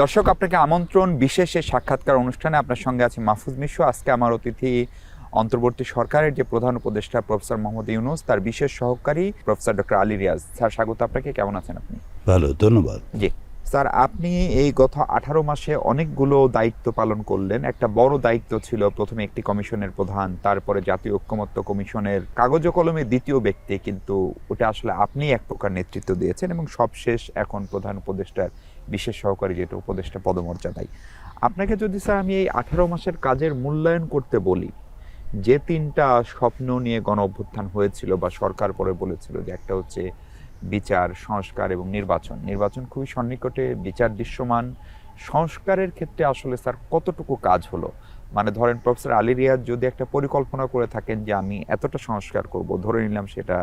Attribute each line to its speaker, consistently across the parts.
Speaker 1: দর্শক, আপনাকে আমন্ত্রণ বিশেষ এই সাক্ষাৎকার অনুষ্ঠানে। আপনার সঙ্গে আছে মাহফুজ মিশু। আজকে আমার অতিথি অন্তর্বর্তী সরকারের যে প্রধান উপদেষ্টা প্রফেসর মোহাম্মদ ইউনূস, তার বিশেষ সহকারী professor doctor Ali Riaz. Sir, স্বাগত আপনাকে। কেমন আছেন আপনি?
Speaker 2: ভালো, ধন্যবাদ।
Speaker 1: জি স্যার, আপনি এই গত 18 মাসে অনেকগুলো দায়িত্ব পালন করলেন। একটা বড় দায়িত্ব ছিল প্রথমে একটি কমিশনের প্রধান, তারপরে জাতীয় ঐক্যমত্য কমিশনের কাগজে কলমে দ্বিতীয় ব্যক্তি, কিন্তু ওটা আসলে আপনি এক প্রকার নেতৃত্ব দিয়েছেন, এবং সবশেষ এখন প্রধান উপদেষ্টার বিশেষ সহকারী, যেটা উপদেষ্টা পদমর্যাদায়। আপনাকে যদি স্যার আমি এই 18 মাসের কাজের মূল্যায়ন করতে বলি, যে তিনটা স্বপ্ন নিয়ে গণ অভ্যুত্থান হয়েছিল বা সরকার পরে বলেছিল, যে একটা হচ্ছে বিচার, সংস্কার এবং নির্বাচন। নির্বাচন খুবই সন্নিকটে, বিচার দৃশ্যমান। সংস্কারের ক্ষেত্রে আসলে স্যার কতটুকু কাজ হলো? মানে ধরেন প্রফেসর আলী রিয়াজ যদি একটা পরিকল্পনা করে থাকেন যে আমি এতটা সংস্কার করব, ধরে নিলাম সেটা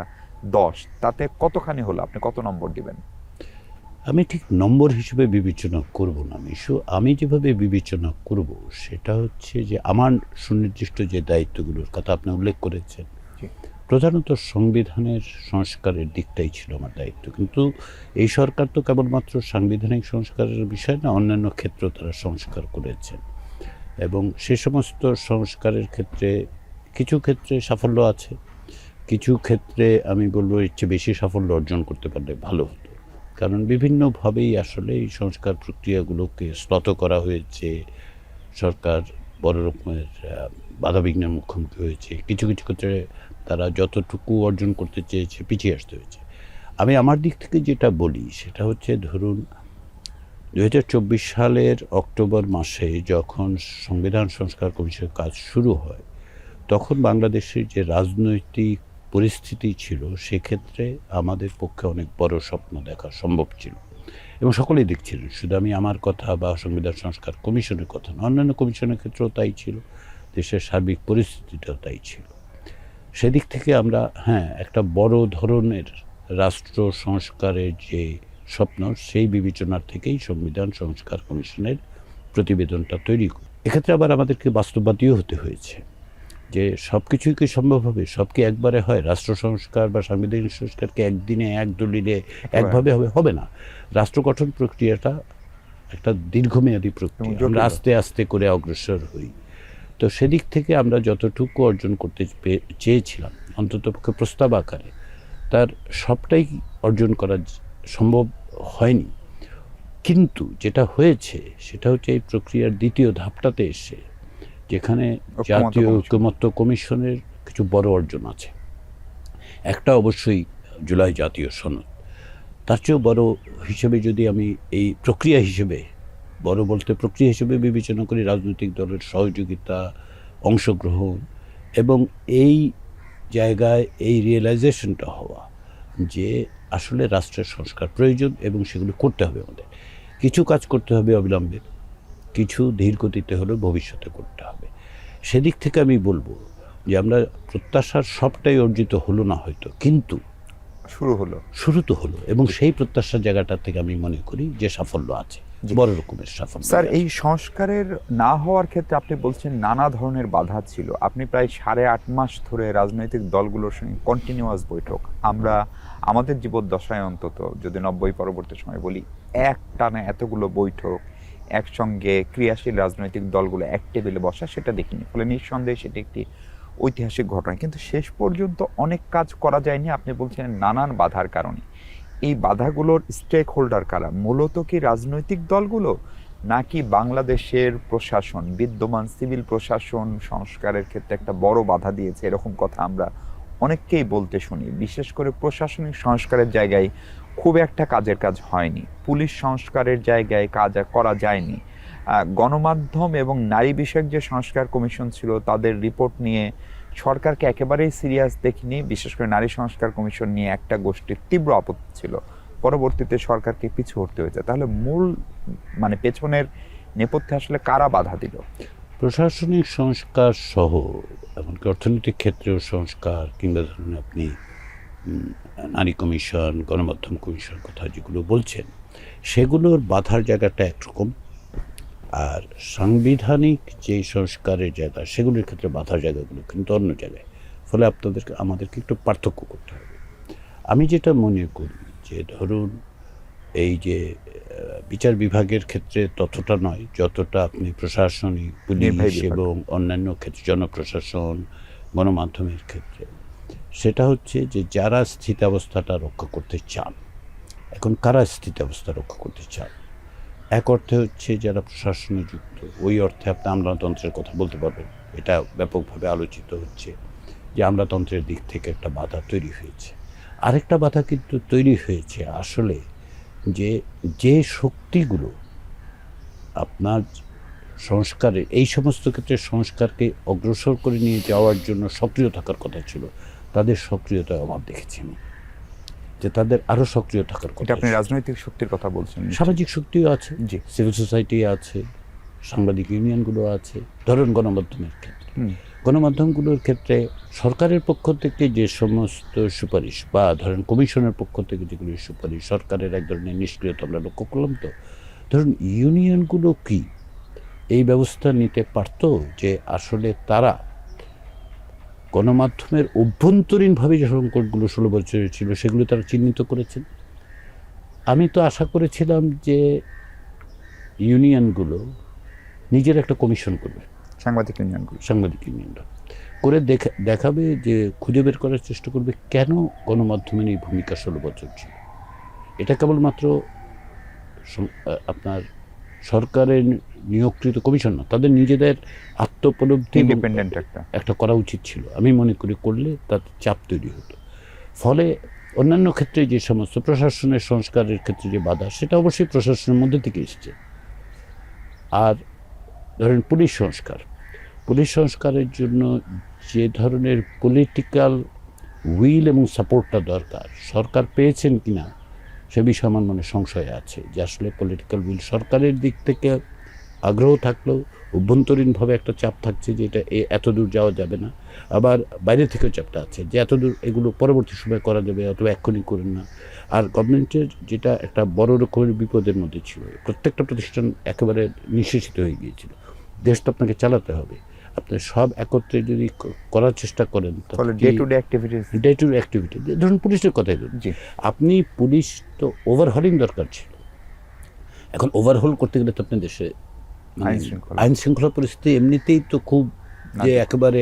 Speaker 1: 10, তাতে কতখানি হলো? আপনি কত নম্বর দিবেন?
Speaker 2: আমি ঠিক নম্বর হিসেবে বিবেচনা করব না মিশু। আমি যেভাবে বিবেচনা করব সেটা হচ্ছে যে আমার সুনির্দিষ্ট যে দায়িত্বগুলোর কথা আপনি উল্লেখ করেছেন,
Speaker 1: জি।
Speaker 2: প্রধানত সংবিধানের সংস্কারের দিকটাই ছিল আমার দায়িত্ব। কিন্তু এই সরকার তো কেবলমাত্র সাংবিধানিক সংস্কারের বিষয় না, অন্যান্য ক্ষেত্রেও তারা সংস্কার করেছেন, এবং সে সমস্ত সংস্কারের ক্ষেত্রে কিছু ক্ষেত্রে সাফল্য আছে, কিছু ক্ষেত্রে আমি বলবো এর চেয়ে বেশি সাফল্য অর্জন করতে পারলে ভালো হতো। কারণ বিভিন্নভাবেই আসলে এই সংস্কার প্রক্রিয়াগুলোকে শ্লথ করা হয়েছে। সরকার বড় রকমের বাধাবিঘ্নের মুখোমুখি হয়েছে। কিছু কিছু ক্ষেত্রে তারা যতটুকু অর্জন করতে চেয়েছে পিছিয়ে আসতে হয়েছে। আমি আমার দিক থেকে যেটা বলি সেটা হচ্ছে, ধরুন 2024 সালের অক্টোবর মাসে যখন সংবিধান সংস্কার কমিশনের কাজ শুরু হয়, তখন বাংলাদেশের যে রাজনৈতিক পরিস্থিতি ছিল সেক্ষেত্রে আমাদের পক্ষে অনেক বড় স্বপ্ন দেখা সম্ভব ছিল, এবং সকলেই দেখছিলেন। শুধু আমি আমার কথা বা সংবিধান সংস্কার কমিশনের কথা না, অন্যান্য কমিশনের ক্ষেত্রেও তাই ছিল, দেশের সার্বিক পরিস্থিতিটাও তাই ছিল। সেদিক থেকে আমরা একটা বড় ধরনের রাষ্ট্র সংস্কারের যে স্বপ্ন, সেই বিবেচনার থেকেই সংবিধান সংস্কার কমিশনের প্রতিবেদনটা তৈরি করি। এক্ষেত্রে আবার আমাদেরকে বাস্তববাদীও হতে হয়েছে যে সব কিছুই কি সম্ভব হবে? সব কি একবারে হয়? রাষ্ট্র সংস্কার বা সাংবিধানিক সংস্কারকে একদিনে এক দলিলে একভাবে হবে? হবে না। রাষ্ট্র গঠন প্রক্রিয়াটা একটা দীর্ঘমেয়াদী প্রক্রিয়া, আমরা আস্তে আস্তে করে অগ্রসর হই। তো সেদিক থেকে আমরা যতটুকু অর্জন করতে চেয়েছিলাম, অন্ততপক্ষে প্রস্তাব আকারে, তার সবটাই অর্জন করা সম্ভব হয়নি। কিন্তু যেটা হয়েছে সেটা হচ্ছে এই প্রক্রিয়ার দ্বিতীয় ধাপটাতে এসে, যেখানে জাতীয় ঐক্যমত্য কমিশনের কিছু বড় অর্জন আছে। একটা অবশ্যই জুলাই জাতীয় সনদ। তার চেয়েও বড় হিসেবে যদি আমি এই প্রক্রিয়া হিসেবে, বড় বলতে প্রক্রিয়া হিসেবে বিবেচনা করি, রাজনৈতিক দলের সহযোগিতা, অংশগ্রহণ, এবং এই জায়গায় এই রিয়েলাইজেশনটা হওয়া যে আসলে রাষ্ট্রের সংস্কার প্রয়োজন এবং সেগুলো করতে হবে আমাদের। কিছু কাজ করতে হবে অবিলম্বে, কিছু ধীর গতিতে হলেও ভবিষ্যতে করতে হবে। সেদিক থেকে আমি বলবো যে আমরা প্রত্যাশার সবটাই অর্জিত হলো না হয়তো, কিন্তু শুরু তো হলো, এবং সেই প্রত্যাশার জায়গাটা থেকে আমি মনে করি যে সাফল্য আছে, বড় রকমের সাফল্য।
Speaker 1: স্যার, এই সংস্কারের না হওয়ার ক্ষেত্রে আপনি বলছেন নানা ধরনের বাধা ছিল। আপনি প্রায় 8.5 মাস ধরে রাজনৈতিক দলগুলোর সঙ্গে কন্টিনিউয়াস বৈঠক। আমরা আমাদের জীবদ্দশায় অন্তত, যদি 90 পরবর্তী সময় বলি, এক টানা এতগুলো বৈঠক, একসঙ্গে ক্রিয়াশীল রাজনৈতিক দলগুলো এক টেবিলে বসা, সেটা দেখিনি। ফলে নিঃসন্দেহে সেটি একটি ঐতিহাসিক ঘটনা। কিন্তু শেষ পর্যন্ত অনেক কাজ করা যায়নি, আপনি বলছেন নানান বাধার কারণে। এই বাধাগুলোর স্টেক হোল্ডার কারা? মূলত কি রাজনৈতিক দলগুলো, নাকি বাংলাদেশের প্রশাসন, বিদ্যমান সিভিল প্রশাসন সংস্কারের ক্ষেত্রে একটা বড় বাধা দিয়েছে? এরকম কথা আমরা অনেককেই বলতে শুনি। বিশেষ করে প্রশাসনিক সংস্কারের জায়গায় খুব একটা কাজের কাজ হয়নি, পুলিশ সংস্কারের জায়গায় কাজ করা যায়নি। গণমাধ্যম এবং নারী বিষয়ক যে সংস্কার কমিশন ছিল, তাদের রিপোর্ট নিয়ে সরকারকে একেবারেই সিরিয়াস দেখিনি। বিশেষ করে নারী সংস্কার কমিশন নিয়ে একটা গোষ্ঠীর তীব্র আপত্তি ছিল। পরবর্তীতে সরকারকে পিছু হটতে হয়েছে। তাহলে মূল পেছনের নেপথ্যে আসলে কারা বাধা দিল?
Speaker 2: প্রশাসনিক সংস্কার সহ এমনকি অর্থনৈতিক ক্ষেত্রেও সংস্কার, কিংবা ধরুন আপনি নারী কমিশন, গণমাধ্যম কমিশন কথা যেগুলো বলছেন, সেগুলোর বাধার জায়গাটা একরকম, আর সাংবিধানিক যে সংস্কারের জায়গা সেগুলোর ক্ষেত্রে বাধার জায়গাগুলো কিন্তু অন্য জায়গায়। ফলে আমাদেরকে একটু পার্থক্য করতে হবে। আমি যেটা মনে করি যে, ধরুন এই যে বিচার বিভাগের ক্ষেত্রে ততটা নয় যতটা আপনি প্রশাসনিক,
Speaker 1: নির্বাহী
Speaker 2: পুলিশ
Speaker 1: বিভাগ।
Speaker 2: এবং অন্যান্য ক্ষেত্রে জনপ্রশাসন, গণমাধ্যমের ক্ষেত্রে। সেটা হচ্ছে যে যারা স্থিতাবস্থাটা রক্ষা করতে চান, এখন কারা স্থিতাবস্থা রক্ষা করতে চান? এক অর্থে হচ্ছে যারা প্রশাসনে যুক্ত, ওই অর্থে আপনি আমলাতন্ত্রের কথা বলতে পারবেন। এটা ব্যাপকভাবে আলোচিত হচ্ছে যে আমলাতন্ত্রের দিক থেকে একটা বাধা তৈরি হয়েছে। আরেকটা বাধা কিন্তু তৈরি হয়েছে আসলে যে যে শক্তিগুলো আপনার সংস্কারে, এই সমস্ত ক্ষেত্রে সংস্কারকে অগ্রসর করে নিয়ে যাওয়ার জন্য সক্রিয় থাকার কথা ছিল, তাদের সক্রিয়তার অভাব দেখেছি আমি। যে তাদের আরও সক্রিয় থাকার
Speaker 1: এটা
Speaker 2: কথা
Speaker 1: আপনি
Speaker 2: ছিল।
Speaker 1: রাজনৈতিক শক্তির কথা বলছেন।
Speaker 2: সামাজিক শক্তিও আছে,
Speaker 1: জি।
Speaker 2: সিভিল সোসাইটি আছে, সাংবাদিক ইউনিয়নগুলো আছে, ধরুন গণমাধ্যমের ক্ষেত্রে।
Speaker 1: হুম।
Speaker 2: গণমাধ্যমগুলোর ক্ষেত্রে সরকারের পক্ষ থেকে যে সমস্ত সুপারিশ বা ধরেন কমিশনের পক্ষ থেকে যেগুলি সুপারিশ, সরকারের এক ধরনের নিষ্ক্রিয়তা আমরা লক্ষ্য করলাম। তো ধরুন ইউনিয়নগুলো কি এই ব্যবস্থা নিতে পারতো যে আসলে তারা গণমাধ্যমের অভ্যন্তরীণভাবে যে সংকটগুলো 16 বছরের ছিল সেগুলো তারা চিহ্নিত করেছেন। আমি তো আশা করেছিলাম যে ইউনিয়নগুলো নিজের একটা কমিশন করবে,
Speaker 1: সাংবাদিক ইউনিয়নগুলো।
Speaker 2: সাংবাদিক ইউনিয়নরা করে দেখাবে যে খুঁজে বের করার চেষ্টা করবে কেন গণমাধ্যমের এই ভূমিকা 16 বছর ছিল। এটা কেবলমাত্র আপনার সরকারের নিয়োগকৃত কমিশন না, তাদের নিজেদের আত্মোপলব্ধি
Speaker 1: ইন্ডিপেন্ডেন্ট
Speaker 2: একটা করা উচিত ছিল। আমি মনে করি করলে তাতে চাপ তৈরি হতো। ফলে অন্যান্য ক্ষেত্রে যে সমস্ত প্রশাসনের সংস্কারের ক্ষেত্রে যে বাধা, সেটা অবশ্যই প্রশাসনের মধ্যে থেকে এসছে। আর ধরেন পুলিশ সংস্কারের জন্য যে ধরনের পলিটিক্যাল উইল এবং সাপোর্টটা দরকার, সরকার পেয়েছেন কিনা সে বিষয়ে আমার মনে সংশয় আছে যে আসলে পলিটিক্যাল উইল সরকারের দিক থেকে আগ্রহ থাকলেও অভ্যন্তরীণভাবে একটা চাপ থাকছে যে এটা এত দূর যাওয়া যাবে না। আবার বাইরে থেকেও চাপটা আছে যে এত দূর এগুলো পরবর্তী সময় করা যাবে, অথবা এক্ষুনি করেন না। আর গভর্নমেন্টের যেটা একটা বড় রকমের বিপদের মধ্যে ছিল, প্রত্যেকটা প্রতিষ্ঠান একেবারে নিঃশেষিত হয়ে গিয়েছিল। দেশ তো আপনাকে চালাতে হবে, আপনি সব একত্রে যদি করার চেষ্টা করেন,
Speaker 1: ফলে ডে টু ডে
Speaker 2: অ্যাক্টিভিটি ধরুন পুলিশের কথাই ধরুন,
Speaker 1: জি।
Speaker 2: আপনি পুলিশ তো ওভারহলিং দরকার ছিল। এখন ওভারহোল করতে গেলে তো আপনি দেশে আইন শৃঙ্খলা পরিস্থিতি এমনিতেই তো খুব যে একেবারে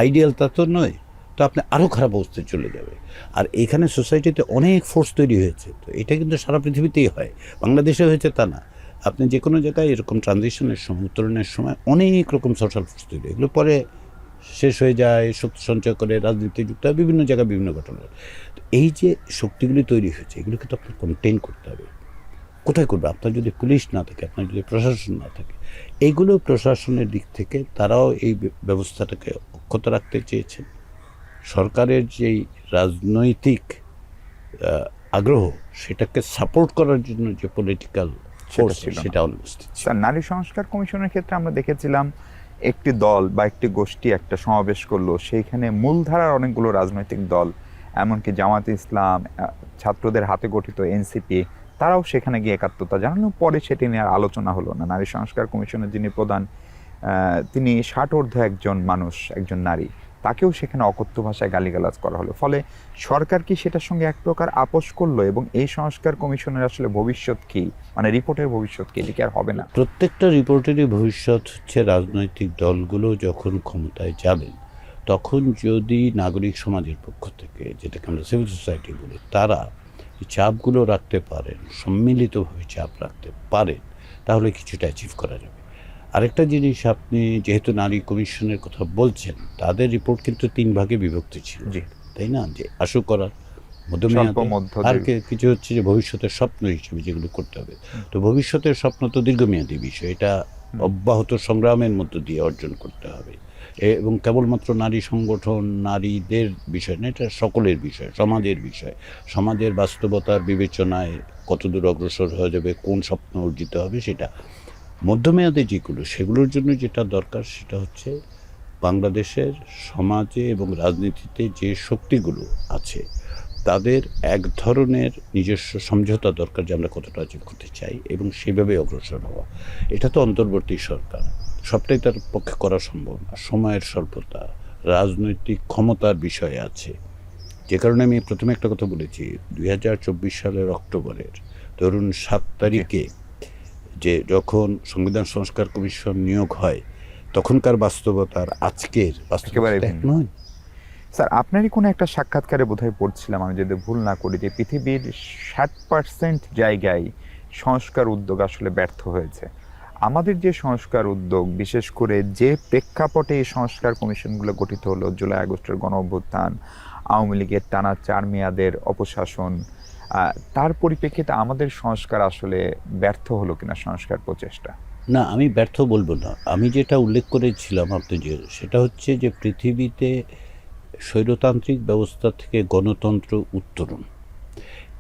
Speaker 2: আইডিয়াল তা তো নয়, তো আপনি আরও খারাপ অবস্থায় চলে যাবে। আর এখানে সোসাইটিতে অনেক ফোর্স তৈরি হয়েছে, তো এটা কিন্তু সারা পৃথিবীতেই হয়, বাংলাদেশে হয়েছে তা না। আপনি যে কোনো জায়গায় এরকম ট্রানজিশনের সময়, উত্তরণের সময় অনেক রকম সোশ্যাল ফোর্স তৈরি, এগুলো পরে শেষ হয়ে যায়, শক্তি সঞ্চয় করে রাজনীতি যুক্ত হয় বিভিন্ন জায়গায় বিভিন্ন ঘটনা। তো এই যে শক্তিগুলি তৈরি হয়েছে, এগুলোকে তো আপনার কন্টেইন করতে হবে। কোথায় করবে? আপনার যদি পুলিশ না থাকে, আপনার যদি প্রশাসন না থাকে, এইগুলো প্রশাসনের দিক থেকে তারাও এই ব্যবস্থাটাকে অক্ষত রাখতে চেয়েছেন। সরকারের যেই রাজনৈতিক আগ্রহ, সেটাকে সাপোর্ট করার জন্য যে পলিটিক্যাল ফোর্স, সেটা অনুপস্থিত ছিল।
Speaker 1: স্যার, নারী সংস্কার কমিশনের ক্ষেত্রে আমরা দেখেছিলাম একটি দল বা একটি গোষ্ঠী একটা সমাবেশ করলো, সেইখানে মূলধারার অনেকগুলো রাজনৈতিক দল, এমনকি জামাতে ইসলাম, ছাত্রদের হাতে গঠিত এনসিপি, তারাও সেখানে গিয়ে একাত্মতা জানানো। পরে সেটি নিয়ে আর আলোচনা হলো না। নারী সংস্কার কমিশনের যিনি প্রধান, তিনি 60 ঊর্ধ্ব একজন মানুষ, একজন নারী, তাকেও সেখানে অকথ্য ভাষায় গালিগালাজ করা হলো। ফলে সরকার কি সেটার সঙ্গে এক প্রকার আপোষ করলো? এবং এই সংস্কার কমিশনের আসলে ভবিষ্যৎ কি, মানে রিপোর্টের ভবিষ্যৎ কি, এটি কি আর হবে না?
Speaker 2: প্রত্যেকটা রিপোর্টেরই ভবিষ্যৎ হচ্ছে রাজনৈতিক দলগুলো যখন ক্ষমতায় যাবেন, তখন যদি নাগরিক সমাজের পক্ষ থেকে, যেটাকে আমরা সিভিল সোসাইটি বলি, তারা চাপগুলো রাখতে পারেন, সম্মিলিতভাবে চাপ রাখতে পারেন, তাহলে কিছুটা অ্যাচিভ করা যাবে। আরেকটা জিনিস, আপনি যেহেতু নারী কমিশনের কথা বলছেন, তাদের রিপোর্ট কিন্তু 3 ভাগে বিভক্ত ছিল, তাই না? যে আশু করার, মধ্যমেয়াদী, আর কিছু হচ্ছে যে ভবিষ্যতের স্বপ্ন হিসেবে যেগুলো করতে হবে। তো ভবিষ্যতের স্বপ্ন তো দীর্ঘমেয়াদী বিষয়, এটা অব্যাহত সংগ্রামের মধ্য দিয়ে অর্জন করতে হবে। এবং কেবলমাত্র নারী সংগঠন, নারীদের বিষয় না, এটা সকলের বিষয়, সমাজের বিষয়। সমাজের বাস্তবতার বিবেচনায় কতদূর অগ্রসর হয়ে যাবে, কোন স্বপ্ন অর্জিত হবে, সেটা মধ্যমেয়াদে যেগুলো, সেগুলোর জন্য যেটা দরকার সেটা হচ্ছে বাংলাদেশের সমাজে এবং রাজনীতিতে যে শক্তিগুলো আছে, তাদের এক ধরনের নিজস্ব সমঝোতা দরকার যে আমরা কতটা অর্জন করতে চাই এবং সেভাবে অগ্রসর হওয়া। এটা তো অন্তর্বর্তী সরকার, সবটাই তার পক্ষে করা সম্ভব না, সময়ের স্বল্পতা, রাজনৈতিক ক্ষমতার বিষয় আছে। যে কারণে আমি প্রথমে একটা কথা বলেছি, 2024 সালের অক্টোবরের ধরুন 7 তারিখে যে যখন সংবিধান সংস্কার কমিশন নিয়োগ হয় তখনকার বাস্তবতার আজকের
Speaker 1: একেবারে
Speaker 2: বাস্তবতা এক
Speaker 1: ভিন্ন।
Speaker 2: নয়।
Speaker 1: স্যার, আপনারই কোনো একটা সাক্ষাৎকারে বোধহয় পড়ছিলাম, আমি যদি ভুল না করি, যে পৃথিবীর 60% জায়গায় সংস্কার উদ্যোগ আসলে ব্যর্থ হয়েছে। আমাদের যে সংস্কার উদ্যোগ, বিশেষ করে যে প্রেক্ষাপটে এই সংস্কার কমিশনগুলো গঠিত হলো, জুলাই আগস্টের গণঅভ্যুত্থান, আওয়ামী লীগের টানা 4 মেয়াদের অপশাসন, তার পরিপ্রেক্ষিতে আমাদের সংস্কার আসলে ব্যর্থ হলো কিনা, সংস্কার প্রচেষ্টা?
Speaker 2: না, আমি ব্যর্থ বলবো না। আমি যেটা উল্লেখ করেছিলাম আপনি যে, সেটা হচ্ছে যে পৃথিবীতে স্বৈরতান্ত্রিক ব্যবস্থা থেকে গণতন্ত্র উত্তরণ,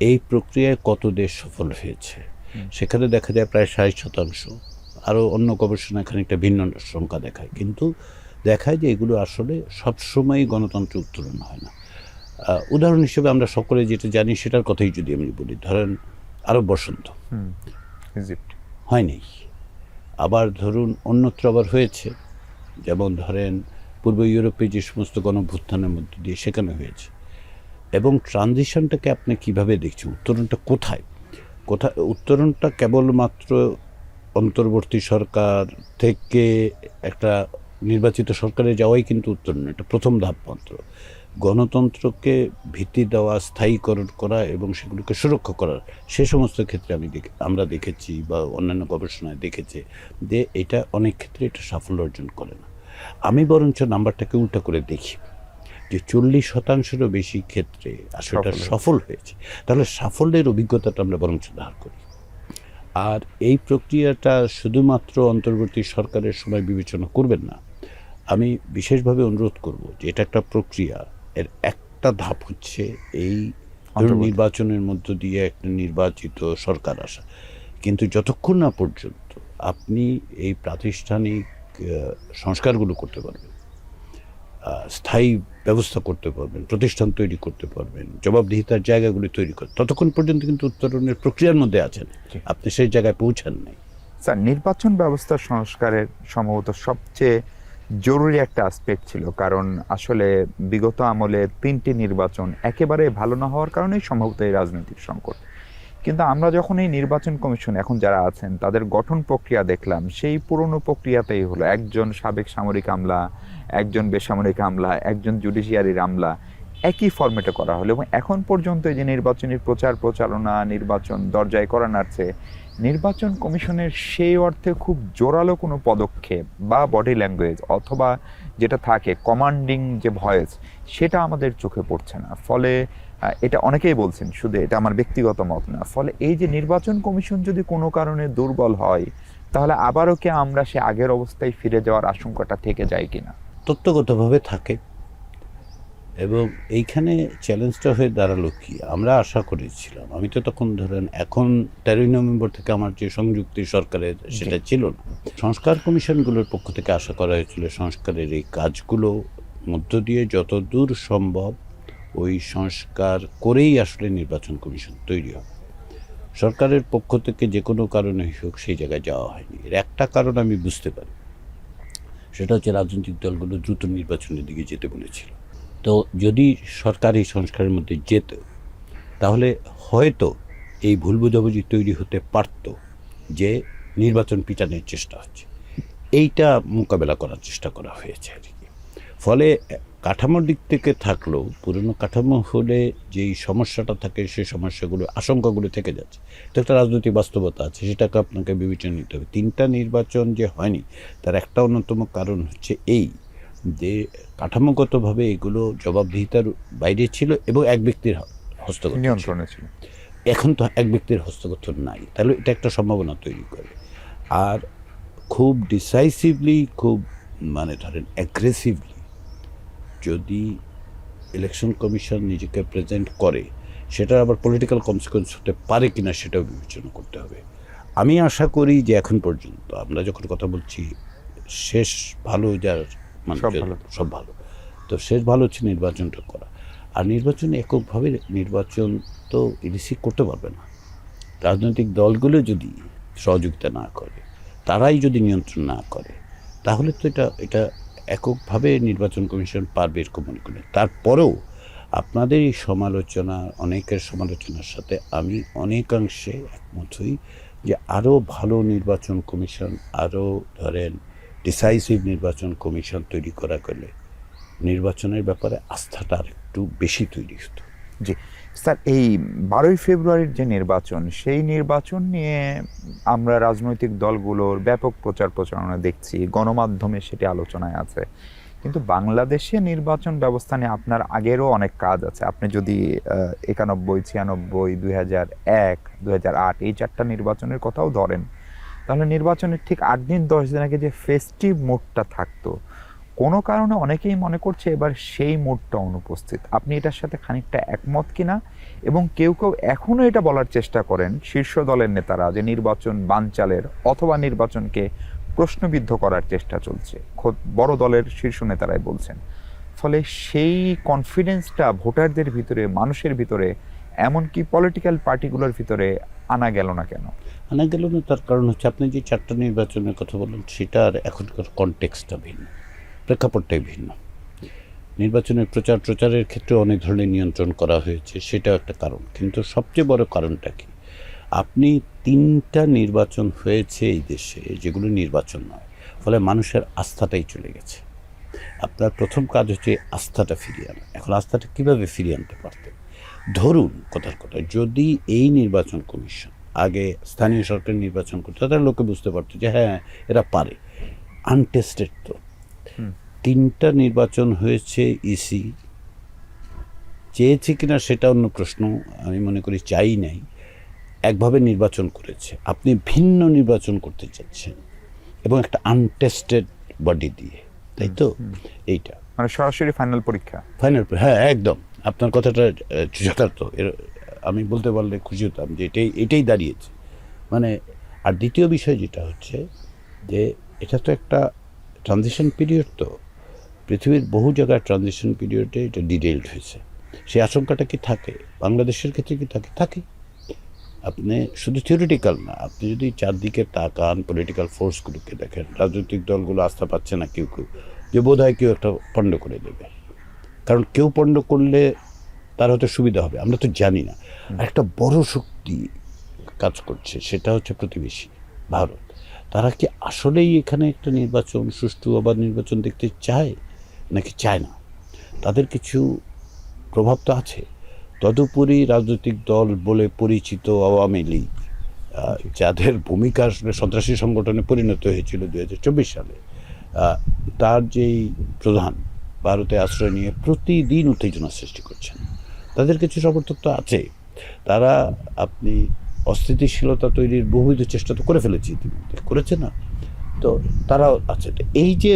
Speaker 2: এই প্রক্রিয়ায় কত দেশ সফল হয়েছে সেখানে দেখা যায় প্রায় 60%। আরও অন্য গবেষণা খানিকটা ভিন্ন সংখ্যা দেখায়, কিন্তু দেখায় যে এগুলো আসলে সবসময়ই গণতন্ত্র উত্তরণ হয় না। উদাহরণ হিসেবে আমরা সকলে যেটা জানি সেটার কথাই যদি আমি বলি, ধরেন আরব বসন্ত
Speaker 1: ইজিপ্ট
Speaker 2: হয়নি, আবার ধরুন অন্যত্র আবার হয়েছে, যেমন ধরেন পূর্ব ইউরোপে যে সমস্ত গণভ্যুত্থানের মধ্যে দিয়ে সেখানে হয়েছে। এবং ট্রানজিশনটাকে আপনি কিভাবে দেখছেন, উত্তরণটা কোথায়? উত্তরণটা কেবলমাত্র অন্তর্বর্তী সরকার থেকে একটা নির্বাচিত সরকারে যাওয়াই কিন্তু উত্তরণ, এটা প্রথম ধাপ মাত্র। গণতন্ত্রকে ভিত্তি দেওয়া, স্থায়ীকরণ করা এবং সেগুলোকে সুরক্ষা করার সে সমস্ত ক্ষেত্রে আমরা দেখেছি বা অন্যান্য গবেষণায় দেখেছে যে এটা অনেক ক্ষেত্রে এটা সাফল্য অর্জন করে না। আমি বরঞ্চ নাম্বারটাকে উল্টা করে দেখি যে 40%-রও বেশি ক্ষেত্রে আসলে এটা সফল হয়েছে। তাহলে সাফল্যের অভিজ্ঞতাটা আমরা বরঞ্চ ধার করি। আর এই প্রক্রিয়াটা শুধুমাত্র অন্তর্বর্তী সরকারের সময় বিবেচনা করবেন না। আমি বিশেষভাবে অনুরোধ করব যে এটা একটা প্রক্রিয়া, এর একটা ধাপ হচ্ছে এই নির্বাচনের মধ্য দিয়ে একটা নির্বাচিত সরকার আসা। কিন্তু যতক্ষণ না পর্যন্ত আপনি এই প্রাতিষ্ঠানিক সংস্কারগুলো করতে পারবেন, স্থায়ী ব্যবস্থা করতে পারবেন, প্রতিষ্ঠান তৈরি করতে পারবেন, জবাবদিহিতার জায়গাগুলি তৈরি করতে, ততক্ষণ পর্যন্ত কিন্তু উত্তরণের প্রক্রিয়ার মধ্যে আছেন, আপনি সেই জায়গায় পৌঁছান নাই।
Speaker 1: স্যার, নির্বাচন ব্যবস্থা সংস্কারের সম্ভবত সবচেয়ে জরুরি একটা আসপেক্ট ছিল, কারণ আসলে বিগত আমলে 3টি নির্বাচন একেবারে ভালো না হওয়ার কারণেই সম্ভবত এই রাজনৈতিক সংকট। কিন্তু আমরা যখন এই নির্বাচন কমিশন এখন যারা আছেন তাদের গঠন প্রক্রিয়া দেখলাম, সেই পুরনো প্রক্রিয়াতেই হলো, একজন সাবেক সামরিক আমলা, একজন বেসামরিক আমলা, একজন জুডিশিয়ারির আমলা, একই ফরম্যাটে করা হলো। এবং এখন পর্যন্ত এই যে নির্বাচনী প্রচারণা, নির্বাচন দরজায় করা নাড়ছে, নির্বাচন কমিশনের সেই অর্থে খুব জোরালো কোনো পদক্ষেপ বা বডি ল্যাঙ্গুয়েজ অথবা যেটা থাকে কমান্ডিং যে ভয়েস, সেটা আমাদের চোখে পড়ছে না। ফলে এটা অনেকেই বলছেন, শুধু এটা আমার ব্যক্তিগত মত না, ফলে এই যে নির্বাচন কমিশন যদি কোনো কারণে দুর্বল হয়, তাহলে আবারও কি আমরা সে আগের অবস্থায় ফিরে যাওয়ার আশঙ্কাটা থেকে যায় কিনা?
Speaker 2: তত্ত্বগতভাবে থাকে। এবং এইখানে চ্যালেঞ্জটা হয়ে দাঁড়ালো কি, আমরা আশা করেছিলাম, আমি তো তখন ধরেন এখন 13ই নভেম্বর থেকে আমার যে সংযুক্তি সরকারের সেটা ছিল না, সংস্কার কমিশনগুলোর পক্ষ থেকে আশা করা হয়েছিল সংস্কারের এই কাজগুলো মধ্য দিয়ে যতদূর সম্ভব ওই সংস্কার করেই আসলে নির্বাচন কমিশন তৈরি হবে। সরকারের পক্ষ থেকে যে কোনো কারণে হোক সেই জায়গায় যাওয়া হয়নি। এর একটা কারণ আমি বুঝতে পারি, সেটা হচ্ছে রাজনৈতিক দলগুলো দ্রুত নির্বাচনের দিকে যেতে বলেছিল। তো যদি সরকার এই সংস্কারের মধ্যে যেত, তাহলে হয়তো এই ভুল বোঝাবুঝি তৈরি হতে পারত যে নির্বাচন পিটানোর চেষ্টা হচ্ছে। এইটা মোকাবেলা করার চেষ্টা করা হয়েছে আর কি। ফলে কাঠামোর দিক থেকে থাকলেও পুরনো কাঠামো হলে যেই সমস্যাটা থাকে সেই সমস্যাগুলো, আশঙ্কাগুলো থেকে যাচ্ছে। তো একটা রাজনৈতিক বাস্তবতা আছে, সেটাকে আপনাকে বিবেচনা নিতে হবে। 3টা নির্বাচন যে হয়নি তার একটা অন্যতম কারণ হচ্ছে এই যে কাঠামোগতভাবে এগুলো জবাবদিহিতার বাইরে ছিল এবং এক ব্যক্তির হস্তগত
Speaker 1: নিয়ন্ত্রণে ছিল।
Speaker 2: এখন তো এক ব্যক্তির হস্তগত নাই, তাহলে এটা একটা সম্ভাবনা তৈরি করে। আর খুব ডিসাইসিভলি, খুব মানে ধরেন অ্যাগ্রেসিভলি যদি ইলেকশন কমিশন নিজেকে প্রেজেন্ট করে, সেটার আবার পলিটিক্যাল কনসিকুয়েন্স হতে পারে কিনা সেটাও বিবেচনা করতে হবে। আমি আশা করি যে এখন পর্যন্ত আমরা যখন কথা বলছি, শেষ ভালো যার মানে সব ভালো, তো শেষ ভালো হচ্ছে নির্বাচনটা করা। আর নির্বাচন এককভাবে নির্বাচন তো ইডিসি করতে পারবে না। রাজনৈতিক দলগুলো যদি সহযোগিতা না করে, তারাই যদি নিয়ন্ত্রণ না করে, তাহলে তো এটা এককভাবে নির্বাচন কমিশন পারবে এরকম মনে করি। তারপরেও আপনাদের এই সমালোচনা, অনেকের সমালোচনার সাথে আমি অনেকাংশে একমত হই যে আরও ভালো নির্বাচন কমিশন, আরও ধরেন ডিসাইসিভ নির্বাচন কমিশন তৈরি করা গেলে নির্বাচনের ব্যাপারে আস্থাটা আরেকটু বেশি তৈরি হতো।
Speaker 1: জি স্যার, এই 12ই ফেব্রুয়ারির যে নির্বাচন, সেই নির্বাচন নিয়ে আমরা রাজনৈতিক দলগুলোর ব্যাপক প্রচার প্রচারণা দেখছি, গণমাধ্যমে সেটি আলোচনায় আছে, কিন্তু বাংলাদেশে নির্বাচন ব্যবস্থা নিয়ে আপনার আগেরও অনেক কাজ আছে। আপনি যদি 91, 96, 2001, 2008 এই 4টা নির্বাচনের কথাও ধরেন, তাহলে নির্বাচনের ঠিক 8 দিন 10 দিন আগে যে ফেস্টিভ মুডটা থাকতো, কোনো কারণে অনেকেই মনে করছে এবার সেই মুডটা অনুপস্থিত। আপনি এটার সাথে খানিকটা একমত কিনা? এবং কেউ কেউ এখনও এটা বলার চেষ্টা করেন, শীর্ষ দলের নেতারা, যে নির্বাচন বানচালের অথবা নির্বাচনকে প্রশ্নবিদ্ধ করার চেষ্টা চলছে, খোদ বড় দলের শীর্ষ নেতারাই বলছেন। ফলে সেই কনফিডেন্সটা ভোটারদের ভিতরে, মানুষের ভিতরে, এমনকি পলিটিক্যাল পার্টিগুলোর ভিতরে আনা গেল না কেন?
Speaker 2: আনা গেল না, তার কারণ হচ্ছে আপনি যে 4টা নির্বাচনের কথা বলেন সেটার এখনকার কনটেক্সটটা ভিন্ন, প্রেক্ষাপটটাই ভিন্ন। নির্বাচনের প্রচারের ক্ষেত্রে অনেক ধরনের নিয়ন্ত্রণ করা হয়েছে, সেটাও একটা কারণ। কিন্তু সবচেয়ে বড় কারণটা কি, আপনি 3টা নির্বাচন হয়েছে এই দেশে যেগুলো নির্বাচন নয়, ফলে মানুষের আস্থাটাই চলে গেছে। আপনার প্রথম কাজ হচ্ছে আস্থাটা ফিরিয়ে আনা। এখন আস্থাটা কীভাবে ফিরিয়ে আনতে পারতেন? ধরুন কথার কথা, যদি এই নির্বাচন কমিশন আগে স্থানীয় সরকার নির্বাচন করতো, তাহলে লোকে বুঝতে পারতো যে হ্যাঁ এরা পারে। আনটেস্টেড তো 3টা নির্বাচন হয়েছে, ইসি চেয়েছে কিনা সেটা অন্য প্রশ্ন, আমি মনে করি চাই নাই, একভাবে নির্বাচন করেছে। আপনি ভিন্ন নির্বাচন করতে চাচ্ছেন এবং একটা আনটেস্টেড বডি দিয়ে, তাই তো? এইটা
Speaker 1: মানে সরাসরি ফাইনাল পরীক্ষা।
Speaker 2: হ্যাঁ একদম, আপনার কথাটা যথার্থ। আমি বলতে পারলে খুশি হতাম যে এটাই দাঁড়িয়েছে। মানে আর দ্বিতীয় বিষয় যেটা হচ্ছে যে এটা তো একটা ট্রানজিশন পিরিয়ড, তো পৃথিবীর বহু জায়গায় ট্রানজিশন পিরিয়ডে এটা ডিটেইলড হয়েছে। সেই আশঙ্কাটা কি থাকে? বাংলাদেশের ক্ষেত্রে কি থাকে? আপনি শুধু থিওরিটিক্যাল না, আপনি যদি চারদিকে তাকান, পলিটিক্যাল ফোর্সগুলোকে দেখেন, রাজনৈতিক দলগুলো আস্থা পাচ্ছে না কেউ যে বোধ হয় কেউ একটা পণ্ড করে দেবে। কারণ কেউ পণ্ড করলে তার হয়তো সুবিধা হবে, আমরা তো জানি না। একটা বড় শক্তি কাজ করছে, সেটা হচ্ছে প্রতিবেশী ভারত। তারা কি আসলেই এখানে একটা নির্বাচন, সুষ্ঠু অবাধ নির্বাচন দেখতে চায় নাকি চায় না? তাদের কিছু প্রভাব তো আছে। তদুপরি রাজনৈতিক দল বলে পরিচিত আওয়ামী লীগ, যাদের ভূমিকা আসলে সন্ত্রাসী সংগঠনে পরিণত হয়েছিল 2024 সালে, তার যেই প্রধান ভারতে আশ্রয় নিয়ে প্রতিদিন উত্তেজনা সৃষ্টি করছেন, তাদের কিছু সমর্থক তো আছে। তারা আপনি অস্থিতিশীলতা তৈরির বহুবিধ চেষ্টা তো করে ফেলেছে, ইতিমধ্যে করেছে না? তো তারাও আছে। এই যে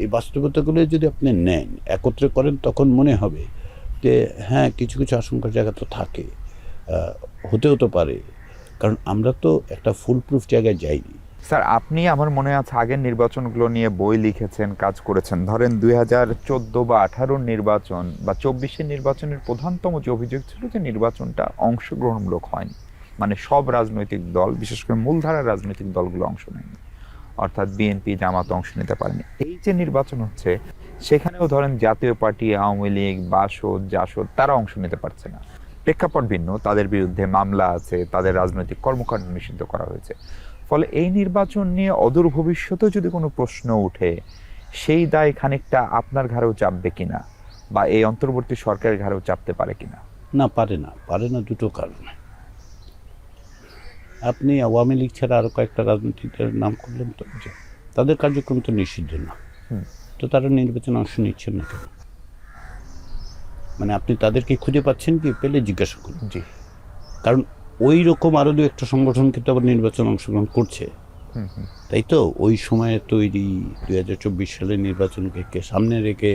Speaker 2: এই বাস্তবতাগুলো যদি আপনি নেন, একত্রে করেন, তখন মনে হবে যে হ্যাঁ কিছু আশঙ্কার জায়গা তো থাকে, হতেও তো পারে। কারণ আমরা তো একটা ফুল প্রুফ জায়গায় যাইনি।
Speaker 1: স্যার, আপনি আমার মনে আছে আগের নির্বাচনগুলো নিয়ে বই লিখেছেন, কাজ করেছেন। ধরেন 2014 বা 18 নির্বাচন বা 24-এর নির্বাচনের প্রধানতম যে অভিযোগ ছিল যে নির্বাচনটা অংশগ্রহণমূলক হয়নি, মানে সব রাজনৈতিক দল, বিশেষ করে মূলধারার রাজনৈতিক দলগুলো অংশ নেয়নি, অর্থাৎ বিএনপি, জামাত অংশ নিতে পারেনি। এই যে নির্বাচন হচ্ছে, সেখানেও ধরেন জাতীয় পার্টি, আওয়ামী লীগ, বাসদ, জাসদ তারা অংশ নিতে পারছে না। প্রেক্ষাপট ভিন্ন, তাদের বিরুদ্ধে মামলা আছে, তাদের রাজনৈতিক কর্মকাণ্ড নিষিদ্ধ করা হয়েছে। ফলে এই নির্বাচন নিয়ে অদূর ভবিষ্যতেও যদি কোনো প্রশ্ন উঠে, সেই দায় খানিকটা আপনার ঘাড়েও চাপবে কিনা, বা এই অন্তর্বর্তী সরকারের ঘাড়েও চাপতে পারে কিনা?
Speaker 2: না, পারে না দুটো কারণে। আপনি আওয়ামী লীগ ছাড়া আরও কয়েকটা রাজনৈতিক দলের নাম করলেন, তো তাদের কার্যক্রম তো নিষিদ্ধ না, তো তারা নির্বাচনে অংশ নিচ্ছেন না কেন? মানে আপনি তাদেরকে খুঁজে পাচ্ছেন কি? পেলে জিজ্ঞাসা করুন।
Speaker 1: জি,
Speaker 2: কারণ ওই রকম আরও দু একটা সংগঠন কিন্তু আবার নির্বাচন অংশগ্রহণ করছে, তাই তো? ওই সময়ে তৈরি 2024 সালের নির্বাচনকে সামনে রেখে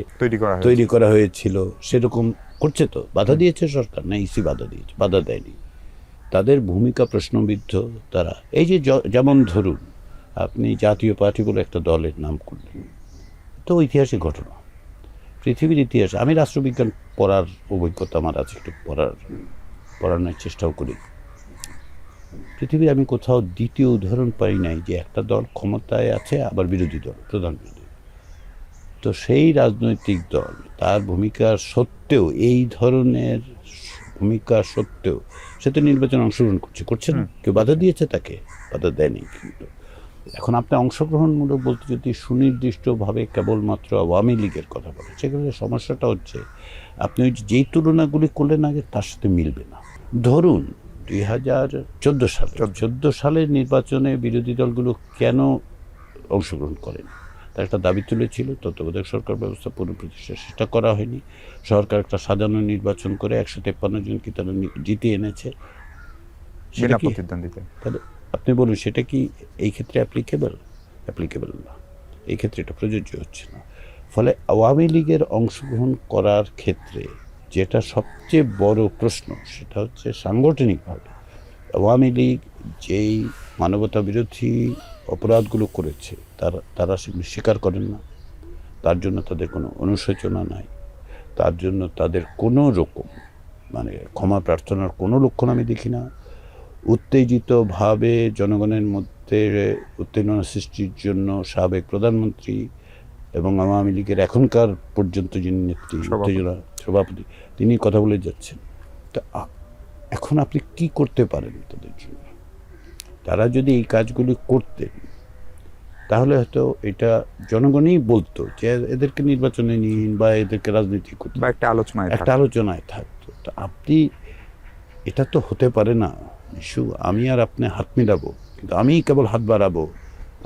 Speaker 2: তৈরি করা হয়েছিল, সেরকম করছে তো। বাধা দিয়েছে সরকার না, ইসি বাধা দিয়েছে? বাধা দেয়নি। তাদের ভূমিকা প্রশ্নবিদ্ধ তারা। এই যে যেমন ধরুন আপনি জাতীয় পার্টি বলে একটা দলের নাম করলেন, তো ঐতিহাসিক ঘটনা, পৃথিবীর ইতিহাসে। আমি রাষ্ট্রবিজ্ঞান পড়ার অভিজ্ঞতা আমার আছে, একটু পড়ানোর চেষ্টাও করি। পৃথিবীর আমি কোথাও দ্বিতীয় উদাহরণ পাই নাই যে একটা দল ক্ষমতায় আছে আবার বিরোধী দল, প্রধান বিরোধী, তো সেই রাজনৈতিক দল তার ভূমিকার সত্ত্বেও, এই ধরনের ভূমিকা সত্ত্বেও সে তো নির্বাচনে অংশগ্রহণ করছে না। কেউ বাধা দিয়েছে তাকে? বাধা দেয়নি। কিন্তু এখন আপনি অংশগ্রহণমূলক বলতে যদি সুনির্দিষ্টভাবে কেবলমাত্র আওয়ামী লীগের কথা বলেন, সেখানে সমস্যাটা হচ্ছে আপনি ওই যেই তুলনাগুলি করলেন আগে তার সাথে মিলবে না। ধরুন 2014 সালের নির্বাচনে বিরোধী দলগুলো কেন অংশগ্রহণ করেন? তার একটা দাবি তুলেছিল তত্ত্বাবধায়ক সরকার ব্যবস্থা পুনঃপ্রতিষ্ঠার চেষ্টা করা হয়নি। সরকার একটা সাজানো নির্বাচন করে 153 জনকে তারা জিতিয়ে এনেছে। সেটা কি
Speaker 1: প্রতিদ্বন্দ্বিতা?
Speaker 2: তাহলে আপনি বলুন সেটা কি এই ক্ষেত্রে অ্যাপ্লিকেবল না, এই ক্ষেত্রে এটা প্রযোজ্য হচ্ছে না। ফলে আওয়ামী লীগের অংশগ্রহণ করার ক্ষেত্রে যেটা সবচেয়ে বড় প্রশ্ন সেটা হচ্ছে সাংগঠনিকভাবে আওয়ামী লীগ যেই মানবতা বিরোধী অপরাধগুলো করেছে তারা সেগুলো স্বীকার করেন না। তার জন্য তাদের কোনো অনুশোচনা নাই, তার জন্য তাদের কোনো রকম ক্ষমা প্রার্থনার কোনো লক্ষণ আমি দেখি না। উত্তেজিতভাবে জনগণের মধ্যে উত্তেজনা সৃষ্টির জন্য সাবেক প্রধানমন্ত্রী এবং আওয়ামী লীগের এখনকার পর্যন্ত যিনি নেত্রী সভাপতি তিনি কথা বলে যাচ্ছেন। তা এখন আপনি কি করতে পারেন তাদের জন্য? তারা যদি এই কাজগুলি করতেন তাহলে হয়তো এটা জনগণই বলতো যে এদেরকে নির্বাচনে নিন বা এদেরকে রাজনীতি করতে,
Speaker 1: বা একটা
Speaker 2: আলোচনায় থাকতো। তো আপনি এটা তো হতে পারে না আমি আর আপনি হাত মিলাবো, কিন্তু আমি কেবল হাত বাড়াবো,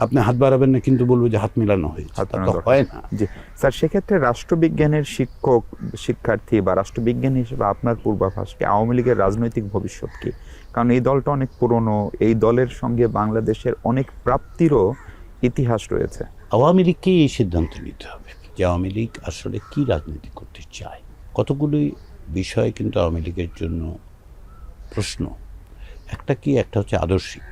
Speaker 2: আপনি হাত বাড়াবেন না কিন্তু বলবো যে হাত মিলানো হয়েছে, হয় না।
Speaker 1: জি স্যার, সেক্ষেত্রে রাষ্ট্রবিজ্ঞানের শিক্ষার্থী বা রাষ্ট্রবিজ্ঞানী হিসেবে আপনার পূর্বাভাস কি? আওয়ামী লীগের রাজনৈতিক ভবিষ্যৎ কি? কারণ এই দলটা অনেক পুরনো, এই দলের সঙ্গে বাংলাদেশের অনেক প্রাপ্তিরও ইতিহাস রয়েছে।
Speaker 2: আওয়ামী লীগকেই এই সিদ্ধান্ত নিতে হবে যে আওয়ামী লীগ আসলে কি রাজনীতি করতে চায়। কতগুলি বিষয় কিন্তু আওয়ামী লীগের জন্য প্রশ্ন। একটা হচ্ছে আদর্শিক,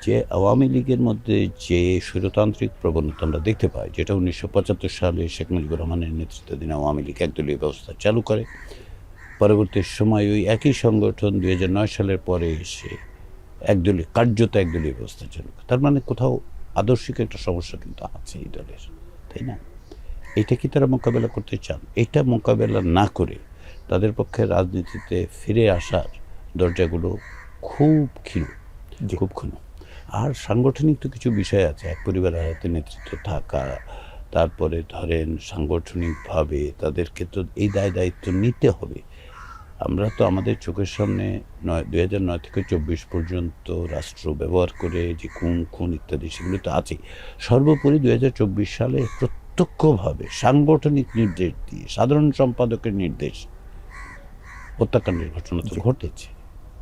Speaker 2: যে আওয়ামী লীগের মধ্যে যে স্বৈরতান্ত্রিক প্রবণতা আমরা দেখতে পাই, যেটা 1975 সালে শেখ মুজিবুর রহমানের নেতৃত্বাধীন আওয়ামী লীগ একদলীয় ব্যবস্থা চালু করে। পরবর্তী সময় ওই একই সংগঠন 2009 সালের পরে এসে কার্যত একদলীয় ব্যবস্থা চালু করে। তার কোথাও আদর্শিক একটা সমস্যা কিন্তু আছে এই দলের, তাই না? এটা কি তারা মোকাবেলা করতে চান? এটা মোকাবেলা না করে তাদের পক্ষে রাজনীতিতে ফিরে আসার দরজাগুলো খুব ক্ষীণ। আর সাংগঠনিক তো কিছু বিষয় আছে, এক পরিবারের হাতে নেতৃত্ব থাকা, তারপরে ধরেন সাংগঠনিকভাবে তাদেরকে তো এই দায়িত্ব নিতে হবে। আমরা তো আমাদের চোখের সামনে 2009 থেকে 24 পর্যন্ত রাষ্ট্র ব্যবহার করে যে খুন ইত্যাদি সেগুলো তো আছে। সর্বোপরি 2024 সালে প্রত্যক্ষভাবে সাংগঠনিক নির্দেশ দিয়ে সাধারণ সম্পাদকের নির্দেশ হত্যাকাণ্ডের ঘটনা তো ঘটেছে।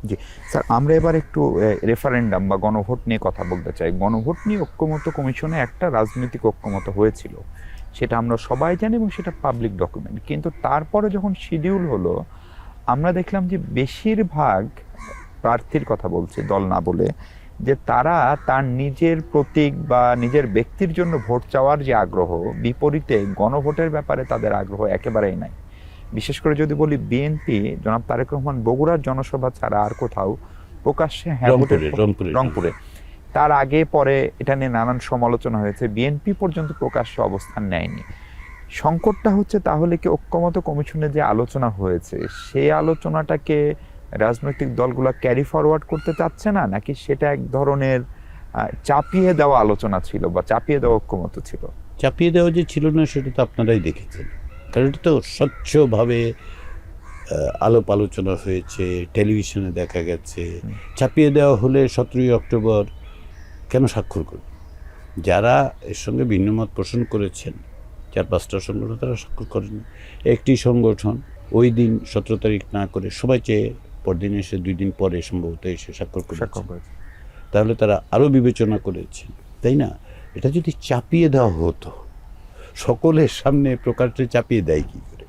Speaker 1: জি স্যার, আমরা এবার একটু রেফারেন্ডাম বা গণভোট নিয়ে কথা বলতে চাই। গণভোট নিয়ে ঐক্যমত্য কমিশনে একটা রাজনৈতিক ঐক্যমত হয়েছিল, সেটা আমরা সবাই জানি এবং সেটা পাবলিক ডকুমেন্ট। কিন্তু তারপরে যখন শিডিউল হলো, আমরা দেখলাম যে বেশিরভাগ প্রার্থীর কথা বলছে, দল না বলে, যে তারা তার নিজের প্রতীক বা নিজের ব্যক্তির জন্য ভোট চাওয়ার যে আগ্রহ, বিপরীতে গণভোটের ব্যাপারে তাদের আগ্রহ একেবারেই নাই। বিশেষ করে যদি বলি বিএনপি, জনাব তারেক রহমান বগুড়ার জনসভা ছাড়া আর কোথাও প্রকাশ্যে, রংপুরে, তার আগে পরে এটা নিয়ে নানান সমালোচনা হয়েছে, বিএনপি পর্যন্ত প্রকাশ্যে অবস্থান নেয়নি। সংকটটা হচ্ছে তাহলে কি ঐক্যমত কমিশনে যে আলোচনা হয়েছে সেই আলোচনাটাকে রাজনৈতিক দলগুলো ক্যারি ফরওয়ার্ড করতে চাচ্ছে না, নাকি সেটা এক ধরনের চাপিয়ে দেওয়া আলোচনা ছিল বা চাপিয়ে দেওয়া ঐক্যমত ছিল?
Speaker 2: চাপিয়ে দেওয়া যে ছিল না সেটা তো আপনারাই দেখেছেন, কারণ এটা তো স্বচ্ছভাবে আলোপ আলোচনা হয়েছে, টেলিভিশনে দেখা গেছে। চাপিয়ে দেওয়া হলে 17 অক্টোবর কেন স্বাক্ষর করবে? যারা এর সঙ্গে ভিন্নমত পোষণ করেছেন 4-5টা সংগঠন, তারা স্বাক্ষর করেন। একটি সংগঠন ওই দিন 17 তারিখ না করে সবাই চেয়ে পরদিন এসে 2 দিন পরে সম্ভবত এসে স্বাক্ষর করেছে। তাহলে তারা আরও বিবেচনা করেছেন, তাই না? এটা যদি চাপিয়ে দেওয়া হতো, সকলের সামনে প্রকাশ্যে চাপিয়ে দেয় কী করে?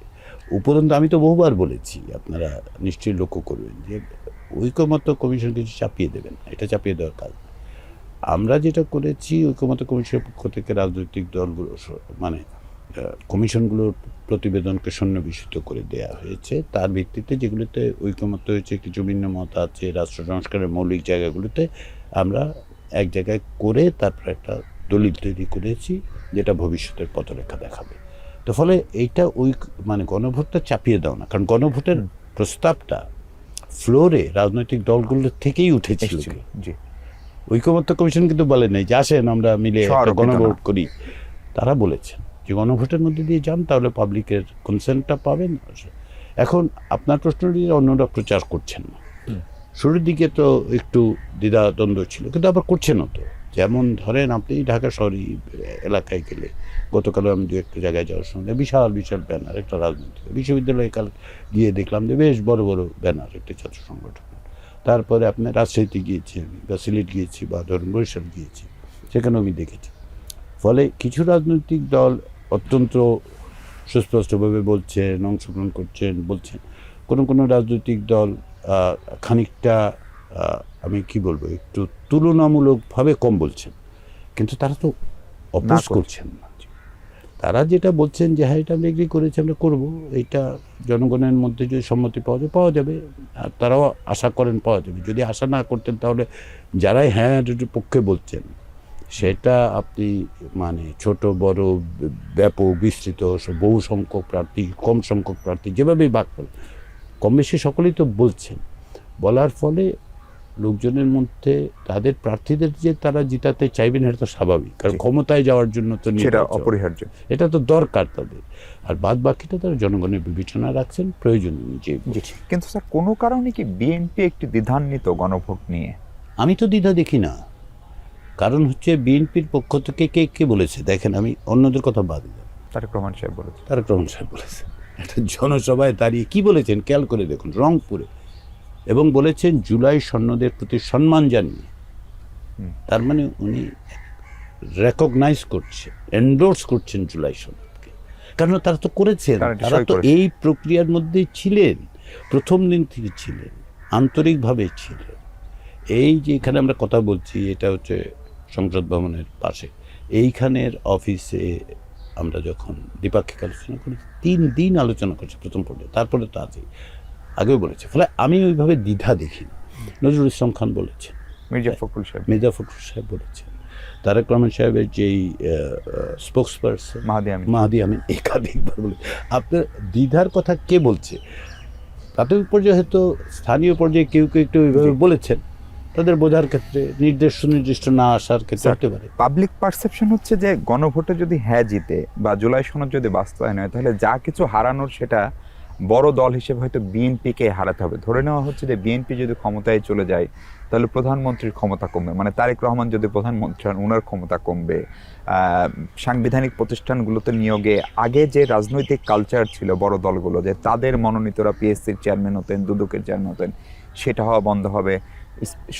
Speaker 2: উপরন্তু আমি তো বহুবার বলেছি, আপনারা নিশ্চয়ই লক্ষ্য করবেন যে ঐক্যমত্য কমিশন কিছু চাপিয়ে দেবেন না, এটা চাপিয়ে দেওয়ার কাজ। আমরা যেটা করেছি, ঐক্যমত্য কমিশনের পক্ষ থেকে রাজনৈতিক দলগুলো কমিশনগুলোর প্রতিবেদনকে সন্নিবেশিত করে দেয়া হয়েছে। তার ভিত্তিতে যেগুলোতে ঐক্যমত্য হয়েছে, কিছু ভিন্ন মত আছে রাষ্ট্র সংস্কারের মৌলিক জায়গাগুলোতে, আমরা এক জায়গায় করে তারপর একটা দলিল তৈরি করেছি যেটা ভবিষ্যতের পথরেখা দেখাবে। তো ফলে এইটা ওই মানে গণভোটটা চাপিয়ে দাও না, কারণ গণভোটের প্রস্তাবটা ফ্লোরে রাজনৈতিক দলগুলোর থেকেই উঠেছিল।
Speaker 1: জি,
Speaker 2: ঐকমত্য কমিশন কিন্তু বলে নাই যে আসেন আমরা মিলে একটা গণভোট করি। তারা বলেছেন যে গণভোটের মধ্যে দিয়ে যান, তাহলে পাবলিকের কনসেন্টটা পাবেন। এখন আপনার প্রশ্নটি অন্যরা প্রচার করছেন না। শুরুর দিকে তো একটু দ্বিধাদ্বন্দ্ব ছিল, কিন্তু আবার করছেনও তো। যেমন ধরেন আপনি ঢাকা শহরে এলাকায় গেলে, গতকালও আমি দু একটা জায়গায় যাওয়ার সঙ্গে বিশাল বিশাল ব্যানার, একটা রাজনৈতিক বিশ্ববিদ্যালয়ে কাল গিয়ে দেখলাম যে বেশ বড় বড় ব্যানার একটা ছাত্র সংগঠন। তারপরে আপনি রাজশাহীতে গিয়েছি আমি, বা সিলেট গিয়েছি, বা ধরুন বরিশাল গিয়েছি, সেখানেও আমি দেখেছি। ফলে কিছু রাজনৈতিক দল অত্যন্ত সুস্পষ্টভাবে বলছেন, অংশগ্রহণ করছেন, বলছেন। কোনো রাজনৈতিক দল খানিকটা আমি কি বলবো, একটু তুলনামূলকভাবে কম বলছেন, কিন্তু তারা তো অপোজ করছেন না। তারা যেটা বলছেন যে হ্যাঁ এটা আমরা এগ্রি করেছি, আমরা করবো, এটা জনগণের মধ্যে যদি সম্মতি পাওয়া যাবে, আর তারাও আশা করেন পাওয়া যাবে। যদি আশা না করতেন তাহলে যারাই হ্যাঁ পক্ষে বলছেন, সেটা আপনি মানে ছোট বড় ব্যাপক বিস্তৃত বহু সংখ্যক প্রার্থী, কম সংখ্যক প্রার্থী, যেভাবেই ভাগ করেন, কম বেশি সকলেই তো বলছেন। বলার ফলে লোকজনের মধ্যে তাদের প্রার্থীদের যে তারা জিতাতে চাইবেন, এটা তো স্বাভাবিক, কারণ ক্ষমতায় যাওয়ার জন্য তো
Speaker 1: সেটা অপরিহার্য,
Speaker 2: এটা তো দরকার তাদের। আর বাদ বাকিটা তারা জনগণের বিবেচনা রাখছেন, প্রয়োজন অনুযায়ী।
Speaker 1: কিন্তু স্যার কোনো কারণে কি বিএনপি একটি দ্বিধান্বিত গণভোট নিয়ে?
Speaker 2: আমি তো দ্বিধা দেখি না। কারণ হচ্ছে বিএনপির পক্ষ থেকে কে বলেছে, দেখেন আমি অন্যদের কথা বাদ দিলাম,
Speaker 1: তারেক রহমান সাহেব বলেছে।
Speaker 2: তারেক রহমান সাহেব বলেছে একটা জনসভায় দাঁড়িয়ে কি বলেছেন খেয়াল করে দেখুন, রংপুরে, এবং বলেছেন জুলাই সৈন্যদের প্রতি সম্মান জানিয়ে। তার মানে উনি রেকগনাইজ করছেন, এন্ডোর্স করছেন জুলাই সৈন্যকে, কারণ তারা তো করেছেন, তারা তো এই প্রক্রিয়ার মধ্যেই ছিলেন, প্রথম দিন থেকে ছিলেন, আন্তরিকভাবে ছিলেন। এই যে এখানে আমরা কথা বলছি, এটা হচ্ছে সংসদ ভবনের পাশে, এইখানের অফিসে আমরা যখন দ্বিপাক্ষিক আলোচনা করি, 3 দিন আলোচনা করছি প্রথম পর্যায়ে, তারপরে তো আগেও বলেছে। ফলে আমি ওইভাবে দ্বিধা দেখি। নজরুল ইসলাম খান বলেছেন, মির্জা ফখরুল সাহেব বলেছেন, তারেক রহমান সাহেবের যেই স্পোক্সপারসন মাহাদি আমিন একাধিকবার বলে। আপনার দ্বিধার কথা কে বলছে? প্রাথমিক পর্যায়ে হয়তো স্থানীয় পর্যায়ে কেউ একটু ওইভাবে বলেছেন, তাদের বোঝার ক্ষেত্রে সুনির্দিষ্ট না আসার ক্ষেত্রে হতে পারে।
Speaker 1: পাবলিক পারসেপশন হচ্ছে যে গণভোটে যদি হ্যাঁ জিতে বা জুলাই সনদ যদি বাস্তবায়ন হয়, তাহলে যা কিছু হারানোর সেটা বড় দল হিসেবে হয়তো বিএনপিকে হারাতে হবে। ধরে নেওয়া হচ্ছে যে বিএনপি যদি ক্ষমতায় চলে যায়, তাহলে প্রধানমন্ত্রীর ক্ষমতা কমবে, মানে তারেক রহমান যদি প্রধানমন্ত্রী হন ওনার ক্ষমতা কমবে। সাংবিধানিক প্রতিষ্ঠানগুলোতে নিয়োগে আগে যে রাজনৈতিক কালচার ছিল বড় দলগুলো, যে তাদের মনোনীতরা পিএসসির চেয়ারম্যান হতেন, দুদকের চেয়ারম্যান হতেন, সেটা হওয়া বন্ধ হবে।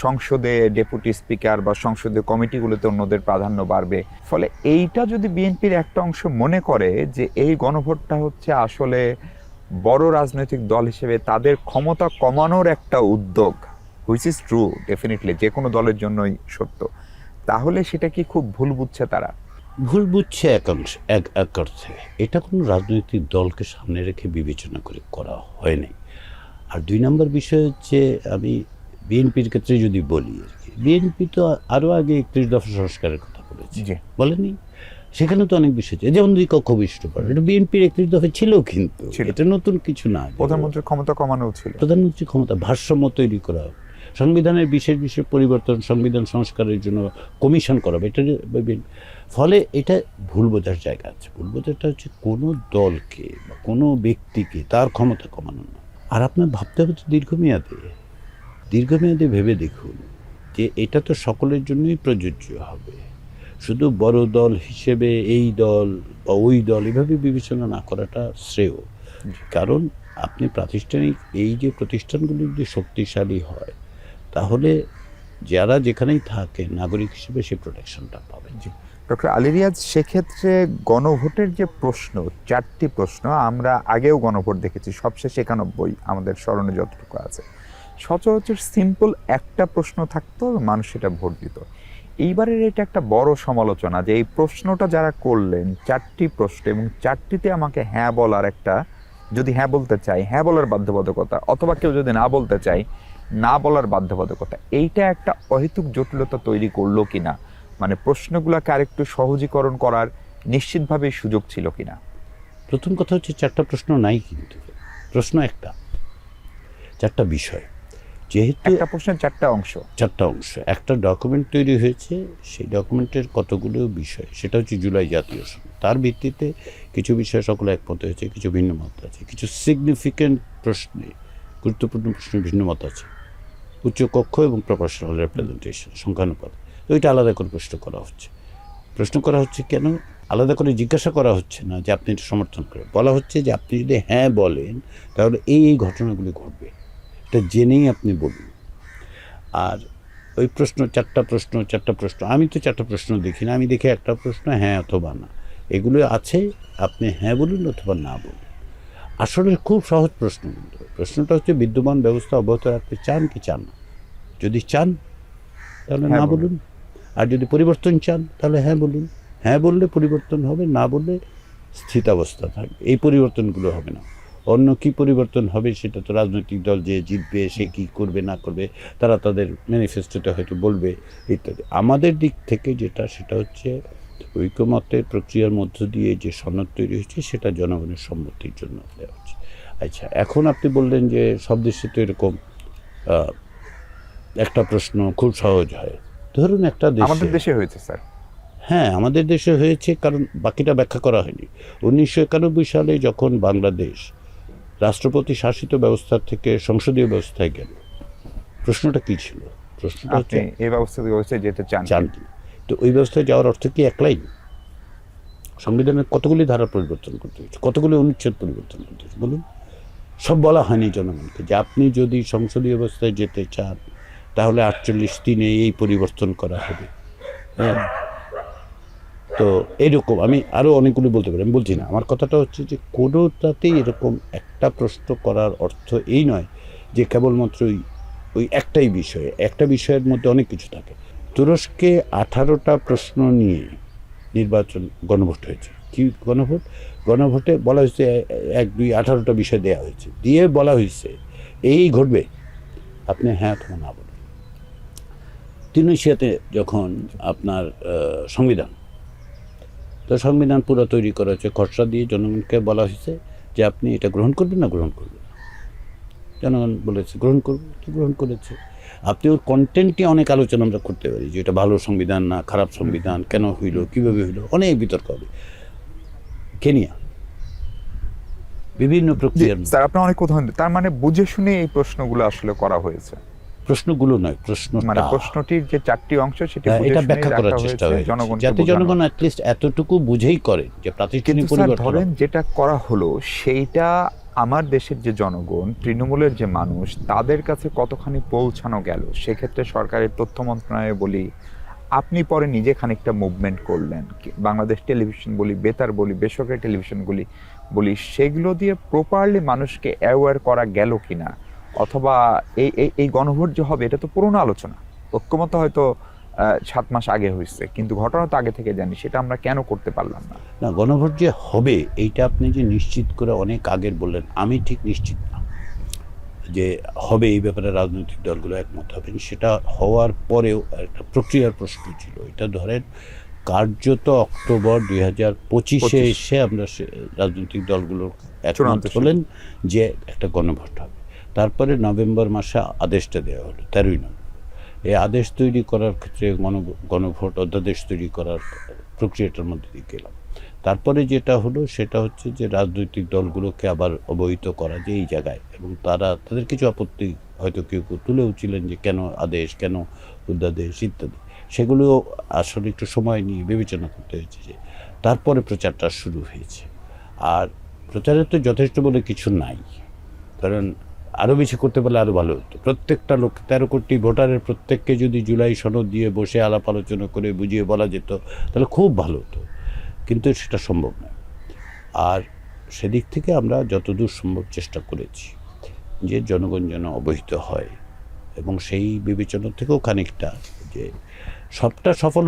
Speaker 1: সংসদে ডেপুটি স্পিকার বা সংসদীয় কমিটিগুলোতে অন্যদের প্রাধান্য বাড়বে। ফলে এইটা যদি বিএনপির একটা অংশ মনে করে যে এই গণভোটটা হচ্ছে আসলে বড় রাজনৈতিক দল হিসেবে তাদের ক্ষমতা কমানোর একটা উদ্যোগ, হুইচ ইজ ট্রু, ডেফিনেটলি যে কোনো দলের জন্যই সত্য, তাহলে সেটা কি খুব ভুল বুঝছে? তারা
Speaker 2: ভুল বুঝছে এক অর্থে। এটা কোনো রাজনৈতিক দলকে সামনে রেখে বিবেচনা করে করা হয়নি। আর 2 নম্বর বিষয় হচ্ছে, আমি বিএনপির ক্ষেত্রে যদি বলি, আর কি, বিএনপি তো আরও আগে 31 দফা সংস্কারের কথা বলেছে, বলেনি? সেখানে তো অনেক বিষয়, যেমন দ্বিকক্ষ বিষ্টপর, এটা বিএনপির 31 দফা ছিল, কিন্তু এটা নতুন কিছু না।
Speaker 1: প্রধানমন্ত্রীর ক্ষমতা কমানো ছিল,
Speaker 2: প্রধানমন্ত্রীর ক্ষমতা ভারসাম্য তৈরি করা, সংবিধানের বিশেষ পরিবর্তন, সংবিধান সংস্কারের জন্য কমিশন করা, এটা। ফলে এটা ভুল বোঝার জায়গা আছে। ভুল বোঝাটা হচ্ছে কোনো দলকে বা কোনো ব্যক্তিকে তার ক্ষমতা কমানো না। আর আপনার ভাবতে হবে তো দীর্ঘমেয়াদে ভেবে দেখুন যে এটা তো সকলের জন্যই প্রযোজ্য হবে। শুধু বড় দল হিসেবে এই দল বা ওই দল এভাবে বিবেচনা না করাটা শ্রেয়। কারণ আপনি প্রাতিষ্ঠানিক এই যে প্রতিষ্ঠানগুলি যদি শক্তিশালী হয়, তাহলে যারা যেখানেই থাকে নাগরিক হিসেবে সেই প্রোটেকশনটা পাবেন।
Speaker 1: ডক্টর আলী রিয়াজ, সেক্ষেত্রে গণভোটের যে প্রশ্ন, 4টি প্রশ্ন, আমরা আগেও গণভোট দেখেছি, সবশেষে 91 আমাদের স্মরণে যতটুকু আছে, সচরাচর সিম্পল একটা প্রশ্ন থাকতো, মানুষ সেটা ভোট দিত। এইবারের এটা একটা বড় সমালোচনা যে এই প্রশ্নটা যারা করলেন, 4টি প্রশ্ন, এবং 4টিতে আমাকে হ্যাঁ বলার একটা, যদি হ্যাঁ বলতে চাই হ্যাঁ বলার বাধ্যবাধকতা, অথবা কেউ যদি না বলতে চাই না বলার বাধ্যবাধকতা, এইটা একটা অহেতুক জটিলতা তৈরি করলো কিনা, মানে প্রশ্নগুলোকে আরেকটু সহজীকরণ করার নিশ্চিতভাবে সুযোগ ছিল কিনা?
Speaker 2: প্রথম কথা হচ্ছে 4টা প্রশ্ন নাই, কিন্তু প্রশ্ন একটা, 4টা বিষয়। যেহেতু
Speaker 1: একটা প্রশ্নের 4টা অংশ,
Speaker 2: 4টা অংশ, একটা ডকুমেন্ট তৈরি হয়েছে, সেই ডকুমেন্টের কতগুলো বিষয়, সেটা হচ্ছে জুলাই জাতীয় সনদ। তার ভিত্তিতে কিছু বিষয় সকলে একমত হয়েছে, কিছু ভিন্ন মত আছে, কিছু সিগনিফিক্যান্ট প্রশ্নে, গুরুত্বপূর্ণ প্রশ্নে ভিন্ন মত আছে। উচ্চকক্ষ এবং প্রপোর্শনাল রিপ্রেজেন্টেশন, সংখ্যানুপাত, ওইটা আলাদা করে প্রশ্ন করা হচ্ছে। প্রশ্ন করা হচ্ছে কেন? আলাদা করে জিজ্ঞাসা করা হচ্ছে না যে আপনি এটা সমর্থন করেন, বলা হচ্ছে যে আপনি যদি হ্যাঁ বলেন তাহলে এই এই ঘটনাগুলি ঘটবে, এটা জেনেই আপনি বলুন। আর ওই প্রশ্ন 4টা প্রশ্ন, আমি তো 4টা প্রশ্ন দেখি না, আমি দেখি একটা প্রশ্ন হ্যাঁ অথবা না, এগুলো আছে, আপনি হ্যাঁ বলুন অথবা না বলুন। আসলে খুব সহজ প্রশ্ন, কিন্তু প্রশ্নটা হচ্ছে বিদ্যমান ব্যবস্থা অব্যাহত রাখতে চান কি চান না? যদি চান তাহলে
Speaker 1: হ্যাঁ
Speaker 2: না
Speaker 1: বলুন।
Speaker 2: বলুন, আর যদি পরিবর্তন চান তাহলে হ্যাঁ বলুন। হ্যাঁ বললে পরিবর্তন হবে, না বললে স্থিতাবস্থা থাকবে। এই পরিবর্তনগুলো হবে না। অন্য কি পরিবর্তন হবে সেটা তো রাজনৈতিক দল যে জিতবে সে কি করবে না করবে, তারা তাদের ম্যানিফেস্টোতে হয়তো বলবে ইত্যাদি। আমাদের দিক থেকে যেটা, সেটা হচ্ছে ঐকমত্যের প্রক্রিয়ার মধ্য দিয়ে যে সনদ তৈরি হয়েছে সেটা জনগণের সম্মতির জন্য দেওয়া হচ্ছে। আচ্ছা, এখন আপনি বললেন যে সব দেশে তো এরকম একটা প্রশ্ন খুব সহজ হয়। ধরুন একটা
Speaker 1: আমাদের
Speaker 2: দেশে,
Speaker 1: দেশে হয়েছে স্যার।
Speaker 2: হ্যাঁ আমাদের দেশে হয়েছে, কারণ বাকিটা ব্যাখ্যা করা হয়নি। 1991 সালে যখন বাংলাদেশ রাষ্ট্রপতি শাসিত ব্যবস্থা থেকে সংসদীয় ব্যবস্থায় গেল, প্রশ্নটা কি ছিল? প্রশ্নটা
Speaker 1: আপনি
Speaker 2: হচ্ছে
Speaker 1: এই ব্যবস্থায় যেতে চান
Speaker 2: চান কি? তো ওই ব্যবস্থায় যাওয়ার অর্থ কি এক লাইন? সংবিধানের কতগুলি ধারা পরিবর্তন করতে হয়েছে, কতগুলি অনুচ্ছেদ পরিবর্তন করতে হয়েছে বলুন? সব বলা হয়নি জনগণকে যে আপনি যদি সংসদীয় ব্যবস্থায় যেতে চান তাহলে 48(3)-এ এই পরিবর্তন করা হবে। হ্যাঁ, তো এরকম আমি আরও অনেকগুলো বলতে পারি, আমি বলছি না। আমার কথাটা হচ্ছে যে কোনোটাতেই এরকম একটা প্রশ্ন করার অর্থ এই নয় যে কেবলমাত্র ওই একটাই বিষয়ে, একটা বিষয়ের মধ্যে অনেক কিছু থাকে। তুরস্কে 18টা প্রশ্ন নিয়ে নির্বাচন, গণভোট হয়েছে। কি গণভোট? গণভোটে বলা হয়েছে 1, 2, 18টা বিষয় দেওয়া হয়েছে, দিয়ে বলা হয়েছে এই ঘটবে, আপনি হ্যাঁ অথবা না বলুন। তিউনিসিয়াতে যখন আপনার সংবিধান, তো সংবিধান পুরো তৈরি করা হয়েছে, খসড়া দিয়ে জনগণকে বলা হয়েছে যে আপনি এটা গ্রহণ করবেন না গ্রহণ করবেন না। জনগণ বলেছে গ্রহণ করব, তো গ্রহণ করেছে। আপনি ওর কন্টেন্টে অনেক আলোচনা আমরা করতে পারি যে এটা ভালো সংবিধান না খারাপ সংবিধান, কেন হইল, কীভাবে হইল, অনেক বিতর্ক হবে। কেনিয়া বিভিন্ন প্রক্রিয়ার
Speaker 1: স্যার, আপনি অনেক উদাহরণ দিন। তার মানে বুঝে শুনে এই প্রশ্নগুলো আসলে করা হয়েছে,
Speaker 2: প্রশ্নগুলো নয়,
Speaker 1: মানে
Speaker 2: প্রশ্নটা,
Speaker 1: প্রশ্নটির যে 4টি অংশ সেটি বুঝে
Speaker 2: এটা
Speaker 1: শুনে
Speaker 2: ব্যাখ্যা করার
Speaker 1: রাখা
Speaker 2: চেষ্টা
Speaker 1: হয়েছে
Speaker 2: হয়েছে
Speaker 1: জনগণকে
Speaker 2: যাতে
Speaker 1: বোঝানো।
Speaker 2: জনগণ অ্যাটলিস্ট এতটুকু বুঝেই করে যে প্রাতিষ্ঠানিক
Speaker 1: কিন্তু স্যার
Speaker 2: পরিবর্তন
Speaker 1: ধরেন
Speaker 2: হবে।
Speaker 1: যেটা করা হলো সেইটা আমার দেশের যে জনগণ, তৃণমূলের যে মানুষ, তাদের কাছে কতখানি পৌঁছানো গেল? সেক্ষেত্রে সরকারের তথ্য মন্ত্রণালয় বলি, আপনি পরে নিজে খানিকটা মুভমেন্ট করলেন, বাংলাদেশ টেলিভিশন বলি, বেতার বলি, বেসরকারি টেলিভিশনগুলি বলি, সেগুলো দিয়ে প্রপারলি মানুষকে অ্যাওয়্যার করা গেল কিনা? অথবা এই এই এই গণভোট যে হবে এটা তো পুরনো আলোচনা, ঐক্যমত হয়তো 7 মাস আগে হয়েছে, কিন্তু ঘটনা তো আগে থেকে জানি, সেটা আমরা কেন করতে পারলাম না?
Speaker 2: না, গণভোট যে হবে এইটা আপনি যে নিশ্চিত করে অনেক আগের বললেন, আমি ঠিক নিশ্চিত না যে হবে এই ব্যাপারে রাজনৈতিক দলগুলো একমত হবেন। সেটা হওয়ার পরেও একটা প্রক্রিয়ার প্রশ্ন ছিল। এটা ধরেন কার্যত অক্টোবর 2025-এ এসে আমরা রাজনৈতিক দলগুলো একমত হলেন যে একটা গণভোট হবে। তারপরে নভেম্বর মাসে আদেশটা দেওয়া হলো, 13ই নভেম্বর। এই আদেশ তৈরি করার ক্ষেত্রে গণভোট অধ্যাদেশ তৈরি করার প্রক্রিয়াটার মধ্যে দিয়ে গেলাম। তারপরে যেটা হলো সেটা হচ্ছে যে রাজনৈতিক দলগুলোকে আবার অবহিত করা যে এই জায়গায়, এবং তাদের কিছু আপত্তি হয়তো কেউ কেউ তুলেওছিলেন যে কেন আদেশ, কেন অধ্যাদেশ ইত্যাদি। সেগুলো আসলে একটু সময় নিয়ে বিবেচনা করতে হয়েছে। যে তারপরে প্রচারটা শুরু হয়েছে। আর প্রচারের তো যথেষ্ট বলে কিছু নাই, কারণ আরও বেশি করতে পারলে আরও ভালো হতো। প্রত্যেকটা লোক, 13 কোটি ভোটারের প্রত্যেককে যদি জুলাই সনদ দিয়ে বসে আলাপ আলোচনা করে বুঝিয়ে বলা যেত তাহলে খুব ভালো হতো, কিন্তু সেটা সম্ভব নয়। আর সেদিক থেকে আমরা যতদূর সম্ভব চেষ্টা করেছি যে জনগণ যেন অবহিত হয়, এবং সেই বিবেচনা থেকেও খানিকটা যে সবটা সফল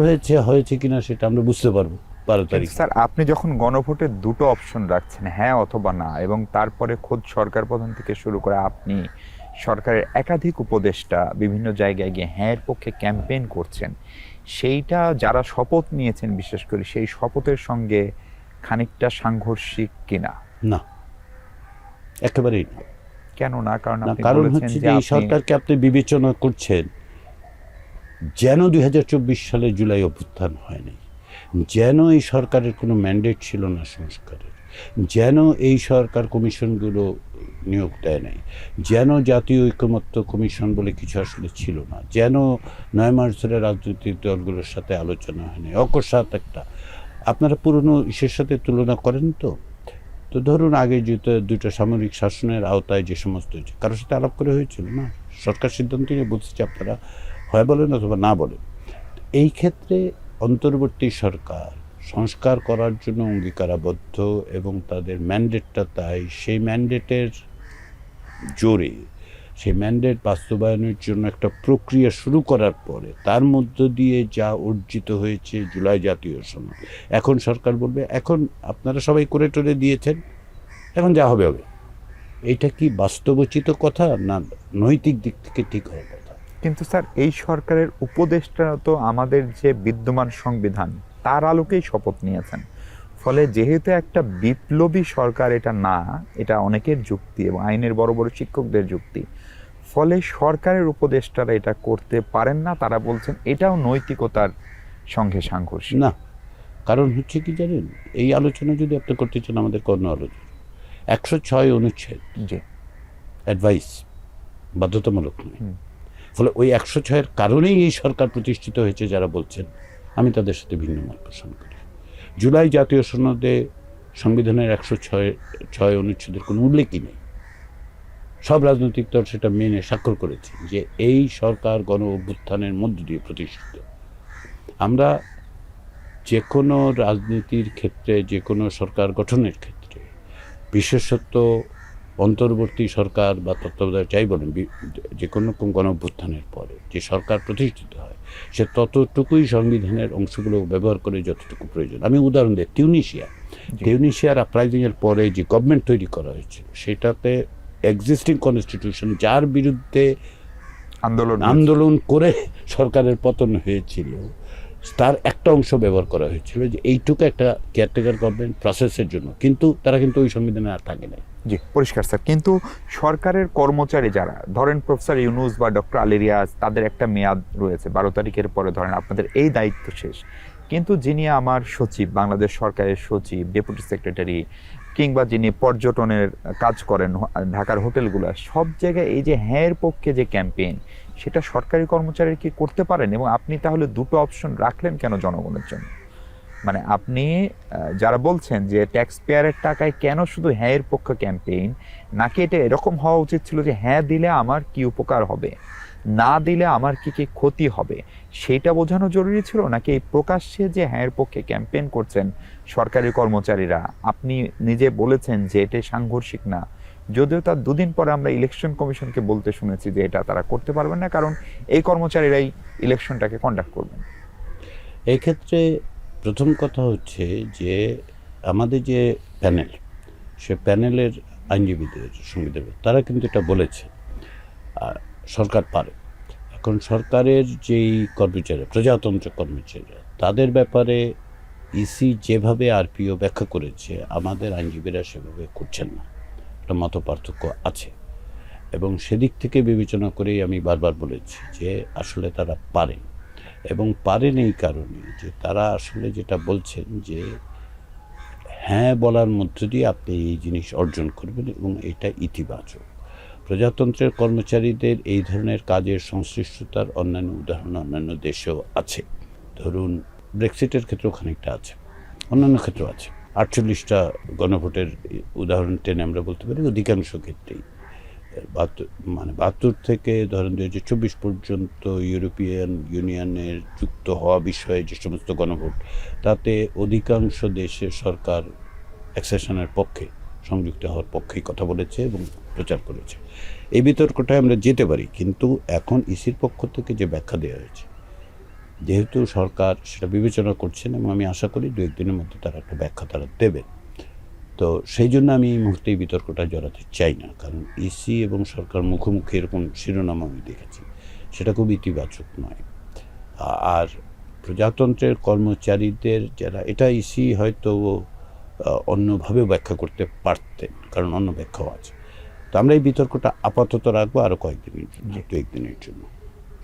Speaker 2: হয়েছে কিনা সেটা আমরা বুঝতে পারবো 12 তারিখ।
Speaker 1: স্যার, আপনি যখন গণভোটের দুটো অপশন রাখছেন, হ্যাঁ অথবা না, এবং তারপরে খোদ সরকার প্রধান থেকে শুরু করে আপনি সরকারের একাধিক উপদেষ্টা বিভিন্ন জায়গায় গিয়ে হ্যাঁর পক্ষে ক্যাম্পেইন করছেন, সেইটা যারা শপথ নিয়েছেন বিশেষ করে সেই শপথের সঙ্গে খানিকটা সাংঘর্ষিক কিনা?
Speaker 2: না, একেবারেই না।
Speaker 1: কেন না? কারণ
Speaker 2: না,
Speaker 1: আপনি
Speaker 2: কারণ
Speaker 1: বলেছেন
Speaker 2: হচ্ছে
Speaker 1: যে
Speaker 2: যে এই
Speaker 1: আপনি
Speaker 2: সরকারকে আপনি বিবেচনা করছেন যেন 2024 সালে জুলাই অভ্যুত্থান হয়নি, যেন এই সরকারের কোনো ম্যান্ডেট ছিল না সংস্কারের, যেন এই সরকার কমিশনগুলো নিয়োগ দেয় নাই, যেন জাতীয় ঐকমত্য কমিশন বলে কিছু আসলে ছিল না, যেন 9 মাস ধরে রাজনৈতিক দলগুলোর সাথে আলোচনা হয়নি, অকস্মাৎ একটা। আপনারা পুরনো ইসের সাথে তুলনা করেন তো তো ধরুন আগে যেটা দুটো সামরিক শাসনের আওতায় যে সমস্ত হয়েছে, কারোর সাথে আলাপ করে হয়েছিল না, সরকার সিদ্ধান্ত নিয়ে বলছে আপনারা হয় বলেন অথবা না বলেন। এই ক্ষেত্রে অন্তর্বর্তী সরকার সংস্কার করার জন্য অঙ্গীকারাবদ্ধ এবং তাদের ম্যান্ডেটটা তাই, সেই ম্যান্ডেটের জোরে সেই ম্যান্ডেট বাস্তবায়নের জন্য একটা প্রক্রিয়া শুরু করার পরে তার মধ্য দিয়ে যা অর্জিত হয়েছে জুলাই জাতীয় সনদ, এখন সরকার বলবে এখন আপনারা সবাই করে টরে দিয়েছেন, এখন যা হবে হবে। এইটা কি বাস্তবোচিত কথা না নৈতিক দিক থেকে ঠিক হওয়ার কথা?
Speaker 1: কিন্তু স্যার এই সরকারের উপদেষ্টা তো আমাদের যে বিদ্যমান সংবিধান তার আলোকেই শপথ নিয়েছেন। ফলে যেহেতু একটা বিপ্লবী সরকার এটা না, এটা অনেকের যুক্তি এবং আইনের বড় বড় শিক্ষকদের যুক্তি, ফলে সরকারের উপদেষ্টারা এটা করতে পারেন না। তারা বলছেন এটাও নৈতিকতার সঙ্গে সাংঘর্ষিক।
Speaker 2: না, কারণ হচ্ছে কি জানেন, এই আলোচনা যদি আপনি করতে চান আমাদের অন্য আলোচনা 106 অনুচ্ছেদ
Speaker 1: জি,
Speaker 2: অ্যাডভাইস বাধ্যতামূলক নয়। ফলে ওই 106-এর কারণেই এই সরকার প্রতিষ্ঠিত হয়েছে যারা বলছেন, আমি তাদের সাথে ভিন্ন মত পোষণ করি। জুলাই জাতীয় সনদে সংবিধানের 106 অনুচ্ছেদের কোনো উল্লেখই নেই। সব রাজনৈতিক দল সেটা মেনে স্বাক্ষর করেছে যে এই সরকার গণ অভ্যুত্থানের মধ্য দিয়ে প্রতিষ্ঠিত। আমরা যে কোনো রাজনীতির ক্ষেত্রে, যে কোনো সরকার গঠনের ক্ষেত্রে, বিশেষত অন্তর্বর্তী সরকার বা তত্ত্বাবধায়ক যাই বলেন, যে কোনো গণ অভ্যুত্থানের পরে যে সরকার প্রতিষ্ঠিত হয় সে ততটুকুই সংবিধানের অংশগুলো ব্যবহার করে যতটুকু প্রয়োজন। আমি উদাহরণ দিই, টিউনিশিয়ার আপরাইজিংয়ের পরে যে গভর্নমেন্ট তৈরি করা হয়েছিল সেটাতে এক্সিস্টিং কনস্টিটিউশন যার বিরুদ্ধে আন্দোলন করে সরকারের পতন হয়েছিল তার একটা অংশ ব্যবহার করা হয়েছিল যে এইটুকু একটা কেয়ারটেকার গভর্নমেন্ট প্রসেসের জন্য, কিন্তু তারা কিন্তু ওই সংবিধানে আর থাকে নাই।
Speaker 1: জি, পরিষ্কার স্যার। কিন্তু সরকারের কর্মচারী যারা ধরেন প্রফেসর ইউনূস বা ডক্টর আলী রিয়াজ, তাদের একটা মেয়াদ রয়েছে, 12 তারিখের পরে ধরেন আপনাদের এই দায়িত্ব শেষ। কিন্তু যিনি আমার সচিব, বাংলাদেশ সরকারের সচিব, ডেপুটি সেক্রেটারি, কিংবা যিনি পর্যটনের কাজ করেন ঢাকার হোটেলগুলো, সব জায়গায় এই যে হ্যাঁর পক্ষে যে ক্যাম্পেইন, সেটা সরকারি কর্মচারী কি করতে পারেন? এবং আপনি তাহলে দুটো অপশন রাখলেন কেন জনগণের জন্য? মানে আপনি যারা বলছেন যে ট্যাক্স পেয়ারের টাকায় কেন শুধু হ্যাঁ এর পক্ষে ক্যাম্পেইন, নাকি এটা এরকম হওয়া উচিত ছিল যে হ্যাঁ দিলে আমার কি উপকার হবে, না দিলে আমার কি কি ক্ষতি হবে, সেটা বোঝানো জরুরি ছিল? নাকি এই প্রকাশ্যে যে হ্যাঁ এর পক্ষে ক্যাম্পেইন করছেন সরকারি কর্মচারীরা, আপনি নিজে বলেছেন যে এটা সাংঘর্ষিক না, যদিও তার দুদিন পরে আমরা ইলেকশন কমিশনকে বলতে শুনেছি যে এটা তারা করতে পারবেন না, কারণ এই কর্মচারীরাই ইলেকশনটাকে কন্ডাক্ট করবেন।
Speaker 2: এই ক্ষেত্রে প্রথম কথা হচ্ছে যে আমাদের যে প্যানেল, সে প্যানেলের আইনজীবীদের সংবিধান তারা কিন্তু এটা বলেছে সরকার পারে। এখন সরকারের যেই কর্মচারী, প্রজাতন্ত্র কর্মচারীরা, তাদের ব্যাপারে ইসি যেভাবে আরপিও ব্যাখ্যা করেছে আমাদের আইনজীবীরা সেভাবে করছেন না, একটা মত পার্থক্য আছে। এবং সেদিক থেকে বিবেচনা করেই আমি বারবার বলেছি যে আসলে তারা পারে, এবং পারেন এই কারণে যে তারা আসলে যেটা বলছেন যে হ্যাঁ বলার মধ্য দিয়ে আপনি এই জিনিস অর্জন করবেন এবং এটা ইতিবাচক। প্রজাতন্ত্রের কর্মচারীদের এই ধরনের কাজের সংশ্লিষ্টতার অন্যান্য উদাহরণ অন্যান্য দেশেও আছে। ধরুন ব্রেক্সিটের ক্ষেত্রেও খানিকটা আছে, অন্যান্য ক্ষেত্রেও আছে। 48টা গণভোটের উদাহরণ টেনে আমরা বলতে পারি অধিকাংশ ক্ষেত্রেই 72 থেকে ধরেন 2024 পর্যন্ত ইউরোপিয়ান ইউনিয়নের যুক্ত হওয়া বিষয়ে যে সমস্ত গণভোট, তাতে অধিকাংশ দেশের সরকার অ্যাকসেশনের পক্ষে, সংযুক্ত হওয়ার পক্ষেই কথা বলেছে এবং প্রচার করেছে। এই বিতর্কটায় আমরা যেতে পারি, কিন্তু এখন ইসির পক্ষ থেকে যে ব্যাখ্যা দেওয়া হয়েছে, যেহেতু সরকার সেটা বিবেচনা করছেন এবং আমি আশা করি 2-1 দিনের মধ্যে তারা একটা ব্যাখ্যা তারা দেবেন। তো সেই জন্য আমি এই মুহূর্তে এই বিতর্কটা জড়াতে চাই না, কারণ ইসি এবং সরকার মুখোমুখি এরকম শিরোনাম আমি দেখেছি, সেটা খুব ইতিবাচক নয়। আর প্রজাতন্ত্রের কর্মচারীদের যারা, এটা ইসি হয়তো অন্যভাবে ব্যাখ্যা করতে পারতেন, কারণ অন্য ব্যাখ্যাও আছে। তো আমরা এই বিতর্কটা আপাতত রাখবো আরও কয়েকদিনের জন্য, 2-1 দিনের জন্য।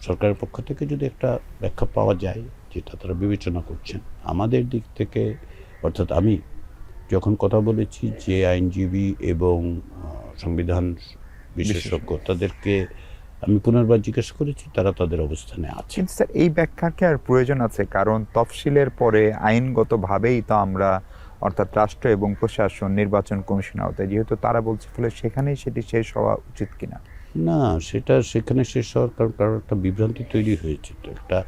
Speaker 2: সরকারের পক্ষ থেকে যদি একটা ব্যাখ্যা পাওয়া যায় যেটা তারা বিবেচনা করছেন, আমাদের দিক থেকে, অর্থাৎ আমি যখন কথা বলেছি যে আইনজীবী এবং সংবিধান বিশেষজ্ঞ তাদেরকে আমি পুনর্বার জিজ্ঞেস করেছি, তারা তাদের অবস্থানে আছে।
Speaker 1: কিন্তু স্যার এই ব্যাখ্যার কি আর প্রয়োজন আছে? কারণ তফসিলের পরে আইনগতভাবেই তো আমরা, অর্থাৎ রাষ্ট্র এবং প্রশাসন নির্বাচন কমিশন আওতায়, যেহেতু তারা বলছে, ফলে সেখানেই সেটি শেষ হওয়া উচিত কিনা?
Speaker 2: না, সেটা সেখানে শেষ হওয়ার কারণ একটা বিভ্রান্তি তৈরি হয়েছে, তো একটা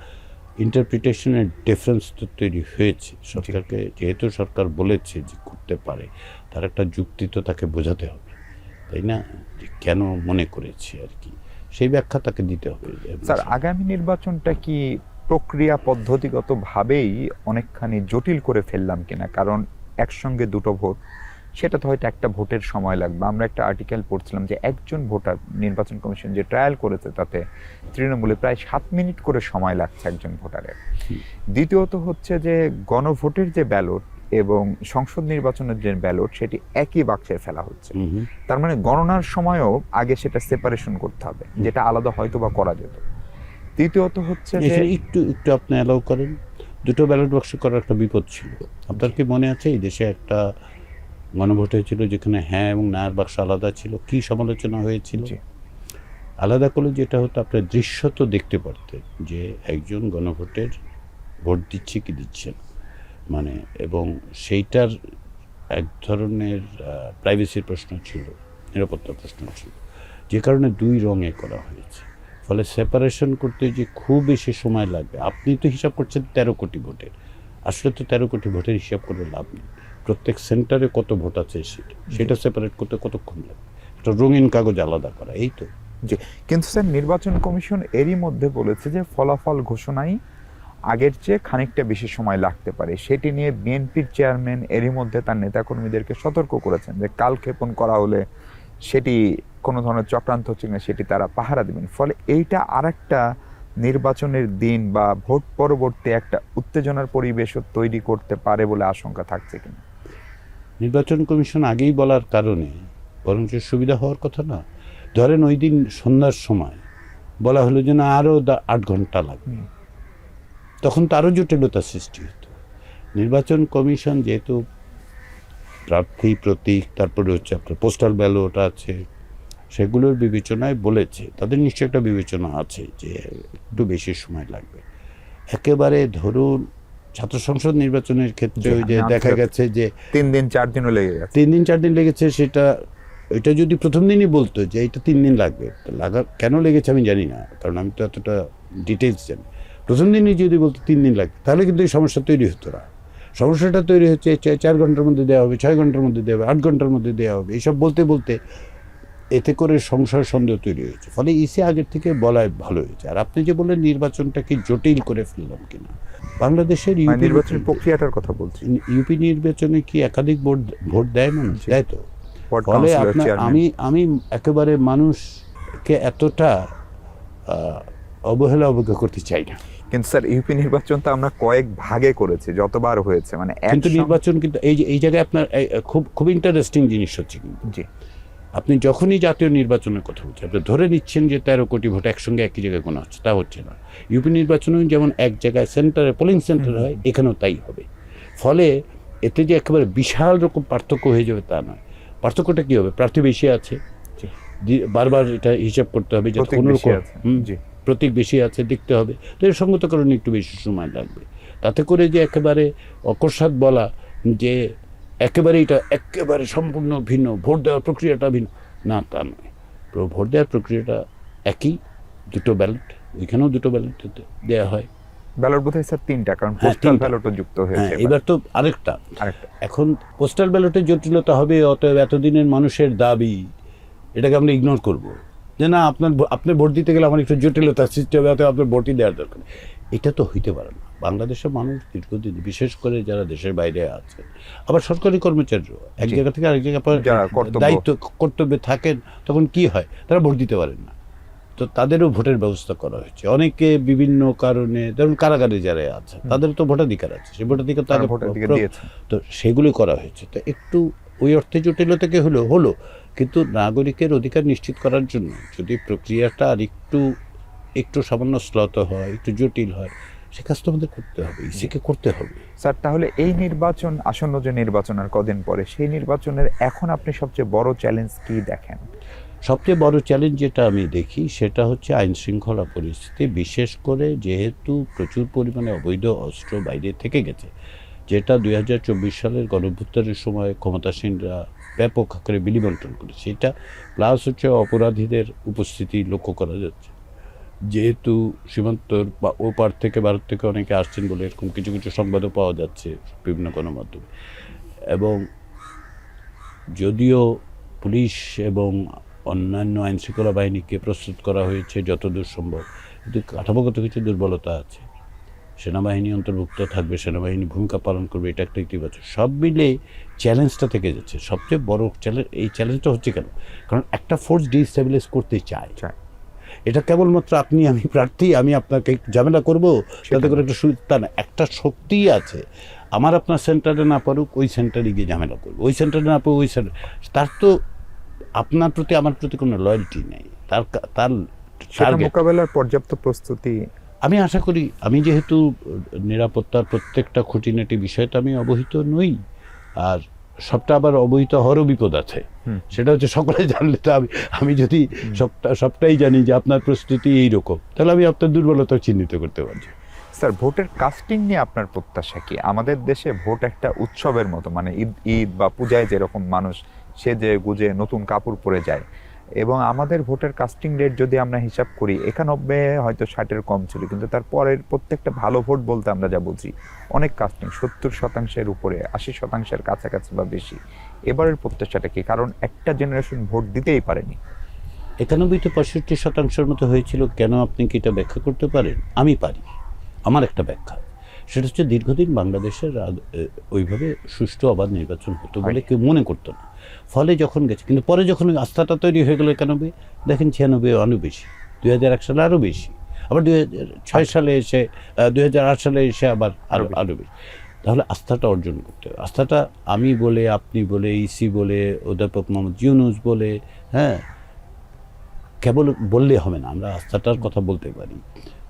Speaker 2: ইন্টারপ্রিটেশনের ডিফারেন্স তো তৈরি হয়েছে। সরকারকে, যেহেতু সরকার বলেছে যে করতে পারে, তার একটা যুক্তি তো তাকে বোঝাতে হবে, তাই না? যে কেন মনে করেছে আর কি, সেই ব্যাখ্যা তাকে দিতে হবে।
Speaker 1: স্যার আগামী নির্বাচনটা কি প্রক্রিয়া পদ্ধতিগতভাবেই অনেকখানি জটিল করে ফেললাম কিনা? কারণ একসঙ্গে দুটো ভোট, সেটা তো হয়তো একটা ভোটের সময় লাগবে। আমরা একটা আর্টিকেল পড়ছিলাম যে একজন ভোটার, নির্বাচন কমিশন যে ট্রায়াল করেছে তাতে তৃণমূলে প্রায় 7 মিনিট করে সময় লাগছে একজন ভোটারের। দ্বিতীয়ত হচ্ছে যে গণভোটের যে ব্যালট এবং সংসদ নির্বাচনের যে ব্যালট, সেটি একই বাক্সে ফেলা হচ্ছে। তার মানে গণনার সময়ও আগে সেটা সেপারেশন করতে হবে, যেটা আলাদা হয়তো বা করা যেত। তৃতীয়ত হচ্ছে যে
Speaker 2: একটু আপনি অ্যালাউ করেন, দুটো ব্যালট বাক্স করার একটা বিপদ ছিল। আপনার কি মনে আছে এই দেশে একটা গণভোট হয়েছিল যেখানে হ্যাঁ এবং নার বাক্স আলাদা ছিল? কি সমালোচনা হয়েছিল? আলাদা করলে যেটা হতো, আপনার দৃশ্যত দেখতে পারতেন যে একজন গণভোটের ভোট দিচ্ছে কি দিচ্ছে না, মানে, এবং সেইটার এক ধরনের প্রাইভেসির প্রশ্ন ছিল, নিরাপত্তার প্রশ্ন ছিল, যে কারণে 2 রঙে করা হয়েছে। ফলে সেপারেশন করতে যে খুব বেশি সময় লাগবে। আপনি তো হিসাব করছেন 13 কোটি ভোটের, আসলে তো 13 কোটি ভোটের হিসাব করে লাভ নেই। প্রত্যেক সেন্টারে কত ভোট আছে সেটা সেপারেট করতে কতক্ষণ লাগবে? একটা রঙিন কাগজ আলাদা করা, এই তো।
Speaker 1: জি, কিন্তু স্যার নির্বাচন কমিশন এরই মধ্যে বলেছে যে ফলাফল ঘোষণায় আগের চেয়ে খানিকটা বেশি সময় লাগতে পারে। সেটি নিয়ে বিএনপির চেয়ারম্যান এরই মধ্যে তার নেতাকর্মীদেরকে সতর্ক করেছেন যে কালক্ষেপণ করা হলে সেটি কোনো ধরনের চক্রান্ত হচ্ছে না, সেটি তারা পাহারা দেবেন। ফলে এইটা আরেকটা নির্বাচনের দিন বা ভোট পরবর্তী একটা উত্তেজনার পরিবেশও তৈরি করতে পারে বলে আশঙ্কা থাকছে কিনা?
Speaker 2: নির্বাচন কমিশন আগেই বলার কারণে বরঞ্চ সুবিধা হওয়ার কথা না। ধরেন ওই দিন সন্ধ্যার সময় বলা হলো যে না, আরও 8 ঘন্টা লাগবে, তখন তো আরও জটিলতার সৃষ্টি হতো। নির্বাচন কমিশন যেহেতু প্রার্থী, প্রতীক, তারপরে হচ্ছে আপনার পোস্টাল ব্যালট আছে, সেগুলোর বিবেচনায় বলেছে, তাদের নিশ্চয়ই একটা বিবেচনা আছে যে একটু বেশি সময় লাগবে। একেবারে ধরুন ছাত্র সংসদ নির্বাচনের ক্ষেত্রে ওই যে দেখা গেছে যে
Speaker 1: 3 দিন 4 দিনও লেগে গেছে,
Speaker 2: 3 দিন 4 দিন লেগেছে, এটা যদি প্রথম দিনই বলতো যে এটা 3 দিন লাগবে, কেন লেগেছে আমি জানি না, কারণ আমি তো এতটা ডিটেলস জানি। প্রথম দিনই যদি বলতো 3 দিন লাগবে, তাহলে কিন্তু এই সমস্যা তৈরি হতো না। সমস্যাটা তৈরি হচ্ছে 4 ঘন্টার মধ্যে দেওয়া হবে, 6 ঘন্টার মধ্যে দেওয়া হবে, 8 ঘন্টার মধ্যে দেওয়া হবে, এইসব বলতে বলতে এতে করে সংশয় সন্দেহ তৈরি হয়েছে। ফলে ইসি আগের থেকে বলায় ভালো হয়েছে। আর আপনি যে বললেন নির্বাচনটাকে জটিল করে ফেললাম কিনা, বাংলাদেশের
Speaker 1: নির্বাচনের প্রক্রিয়াটার কথা বলছি।
Speaker 2: ইউপি নির্বাচনে কি একাধিক ভোট দেয় মানুষ? দেয় তো। ফলে আমি একেবারে মানুষকে এতটা অবজ্ঞা করতে চাই না।
Speaker 1: কিন্তু স্যার ইউপি নির্বাচন তো আমরা কয়েক ভাগে করেছি, যতবার হয়েছে, মানে
Speaker 2: কিন্তু নির্বাচন কিন্তু এই জায়গায় আপনার খুব ইন্টারেস্টিং জিনিস হচ্ছে, কিন্তু
Speaker 1: জি,
Speaker 2: আপনি যখনই জাতীয় নির্বাচনের কথা বলছেন, আপনি ধরে নিচ্ছেন যে 13 কোটি ভোট একসঙ্গে একই জায়গায় গোনা হচ্ছে, তা হচ্ছে না। ইউপি নির্বাচনেও যেমন এক জায়গায় সেন্টারে পোলিং সেন্টার হয়, এখানেও তাই হবে। ফলে এতে যে একেবারে বিশাল রকম পার্থক্য হয়ে যাবে তা নয়। পার্থক্যটা কী হবে? প্রার্থী বেশি আছে, বারবার এটা হিসাব করতে হবে, যাতে কোনো রকম প্রতীক বেশি আছে দেখতে হবে, তো এর সঙ্গতকরণে একটু বেশি সময় লাগবে। তাতে করে যে একেবারে অকস্মাৎ বলা যে এটা একেবারে সম্পূর্ণ ভিন্ন, ভোট দেওয়ার প্রক্রিয়াটা ভিন্ন, না, তা নয়। ভোট দেওয়ার প্রক্রিয়াটা একই, 2টো ব্যালট, ওইখানেও 2টো ব্যালট দেওয়া হয়।
Speaker 1: ব্যালট বোধহয় স্যার 3টা, কারণ পোস্টাল ব্যালটও যুক্ত হয়েছে।
Speaker 2: এবার তো আরেকটা, এখন পোস্টাল ব্যালটের জটিলতা হবে, অতএব এতদিনের মানুষের দাবি, এটাকে আমরা ইগনোর করব যে না, আপনি ভোট দিতে গেলে আমার একটু জটিলতা সৃষ্টি হবে, অতএব আপনার ভোটই দেওয়ার দরকার। এটা তো হইতে পারে না। বাংলাদেশের মানুষ দীর্ঘদিন, বিশেষ করে যারা দেশের বাইরে আছে, আবার সরকারি কর্মচারীও এক জায়গা থেকে আরেক জায়গায় দায়িত্ব কর্তব্যে থাকেন, তখন কি হয়, তারা ভোট দিতে পারেন না। তো তাদেরও ভোটের ব্যবস্থা করা হয়েছে। অনেকে বিভিন্ন কারণে, ধরুন কারাগারে যারা আছে তাদের তো ভোটাধিকার আছে, সেই ভোটাধিকার তো আগে তো সেগুলো করা হয়েছে। তো একটু ওই অর্থে জটিলতা থেকে হলো, কিন্তু নাগরিকের অধিকার নিশ্চিত করার জন্য যদি প্রক্রিয়াটা আর একটু সামান্য শ্লথ হয়, একটু জটিল হয়, সে কাজটা আমাদের করতে হবে, ইসিকে করতে হবে।
Speaker 1: স্যার, তাহলে এই নির্বাচন, আসন্ন যে নির্বাচন আর কদিন পরে, সেই নির্বাচনের এখন আপনি সবচেয়ে বড় চ্যালেঞ্জ কি দেখেন?
Speaker 2: সবচেয়ে বড় চ্যালেঞ্জ যেটা আমি দেখি সেটা হচ্ছে আইন শৃঙ্খলা পরিস্থিতি, বিশেষ করে যেহেতু প্রচুর পরিমাণে অবৈধ অস্ত্র বাইরে থেকে গেছে, যেটা 2024 সালের গণঅভ্যুত্থানের সময় ক্ষমতাসীনরা ব্যাপক আকারে বিলিবন্টন করেছে, এটা প্লাস হচ্ছে অপরাধীদের উপস্থিতি লক্ষ্য করা যাচ্ছে। যেহেতু সীমান্তর বা ওপার থেকে ভারত থেকে অনেকে আসছেন বলে এরকম কিছু কিছু সংবাদও পাওয়া যাচ্ছে বিভিন্ন গণমাধ্যমে। এবং যদিও পুলিশ এবং অন্যান্য আইনশৃঙ্খলা বাহিনীকে প্রস্তুত করা হয়েছে যতদূর সম্ভব, কিন্তু কাঠামোগত কিছু দুর্বলতা আছে। সেনাবাহিনী অন্তর্ভুক্ত থাকবে, সেনাবাহিনী ভূমিকা পালন করবে, এটা একটা ইতিবাচক। সব মিলে চ্যালেঞ্জটা থেকে যাচ্ছে। সবচেয়ে বড় চ্যালেঞ্জ, এই চ্যালেঞ্জটা হচ্ছে কেন? কারণ একটা ফোর্স ডিস্টেবিলাইজ করতে চায়। এটা কেবলমাত্র আপনি আমি প্রার্থী, আমি আপনাকে ঝামেলা করবো তাতে করে একটা সুবিধা না, একটা শক্তি আছে। আমার আপনার সেন্টারে না পারুক, ওই সেন্টারে গিয়ে ঝামেলা করবো, ওই সেন্টারে না পারুক, ওই সেন্টার। তার তো আপনার প্রতি আমার প্রতি কোনো লয়্যালটি নেই। তার
Speaker 1: মোকাবেলার পর্যাপ্ত প্রস্তুতি
Speaker 2: আমি আশা করি। আমি যেহেতু নিরাপত্তার প্রত্যেকটা খুঁটিনাটি বিষয়টা আমি অবহিত নই, আর সবটা আবার অবহিত হওয়ারও বিপদ আছে। সেটা হচ্ছে সকলে জানলে তো আমি যদি সবটাই জানি যে আপনার প্রস্তুতি এইরকম, তাহলে আমি আপনার দুর্বলতা চিহ্নিত করতে পারছি।
Speaker 1: স্যার, ভোটের কাস্টিং নিয়ে আপনার প্রত্যাশা কি? আমাদের দেশে ভোট একটা উৎসবের মতো, মানে ঈদ বা পূজায় যেরকম মানুষ সেজে গুজে নতুন কাপড় পরে যায়, এবং আমাদের ভোটের কাস্টিং রেট যদি আমরা হিসাব করি 91, হয়তো 60-এর কম ছিল, কিন্তু তারপরের প্রত্যেকটা ভালো ভোট বলতে আমরা যা বুঝি অনেক কাস্টিং 70%-এর উপরে, 80%-এর কাছাকাছি বা বেশি। এবারের প্রত্যাশাটা কি? কারণ একটা জেনারেশন ভোট দিতেই পারেনি।
Speaker 2: 91-65% মতো হয়েছিল কেন? আপনি কি এটা ব্যাখ্যা করতে পারেন? আমি পারি। আমার একটা ব্যাখ্যা, সেটা হচ্ছে দীর্ঘদিন বাংলাদেশের ওইভাবে সুষ্ঠু অবাধ নির্বাচন হতো বলে কেউ মনে করতো না। ফলে যখন গেছে, কিন্তু পরে যখন আস্থাটা তৈরি হয়ে গেল 91, দেখেন 96 আরও বেশি, 2001 সালে আরও বেশি, আবার 2006 সালে এসে 2008 সালে এসে আবার আরও বেশি। তাহলে আস্থাটা অর্জন করতে হবে। আস্থাটা আমি বলে, আপনি বলে, ইসি বলে, অধ্যাপক মোহাম্মদ ইউনূস বলে, হ্যাঁ, কেবল বললে হবে না, আমরা আস্থাটার কথা বলতে পারি।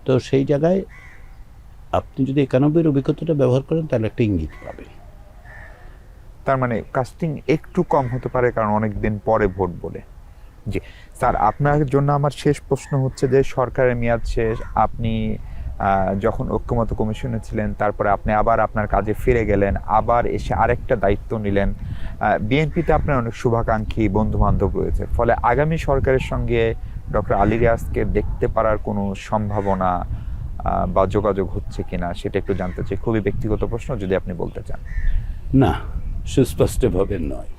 Speaker 2: তো সেই জায়গায় আপনি যদি 91-এর অভিজ্ঞতাটা ব্যবহার করেন তাহলে একটা ইঙ্গিত পাবেন।
Speaker 1: তার মানে কাস্টিং একটু কম হতে পারে কারণ অনেক দিন পরে ভোট বলে। জি স্যার, আপনার জন্য আমার শেষ প্রশ্ন হচ্ছে যে সরকারের মেয়াদ শেষ, আপনি যখন ঐক্যমত্য কমিশনে ছিলেন, তারপরে আপনি আবার আপনার কাজে ফিরে গেলেন, আবার এসে আরেকটা দায়িত্ব নিলেন। বিএনপিতে আপনার অনেক শুভাকাঙ্ক্ষী বন্ধু বান্ধব রয়েছে, ফলে আগামী সরকারের সঙ্গে ডক্টর আলী রিয়াজকে দেখতে পারার কোনো সম্ভাবনা বা যোগাযোগ হচ্ছে কিনা সেটা একটু জানতে চাই। খুবই ব্যক্তিগত প্রশ্ন, যদি আপনি বলতে চান।
Speaker 2: না, সুস্পষ্টভাবে নয়।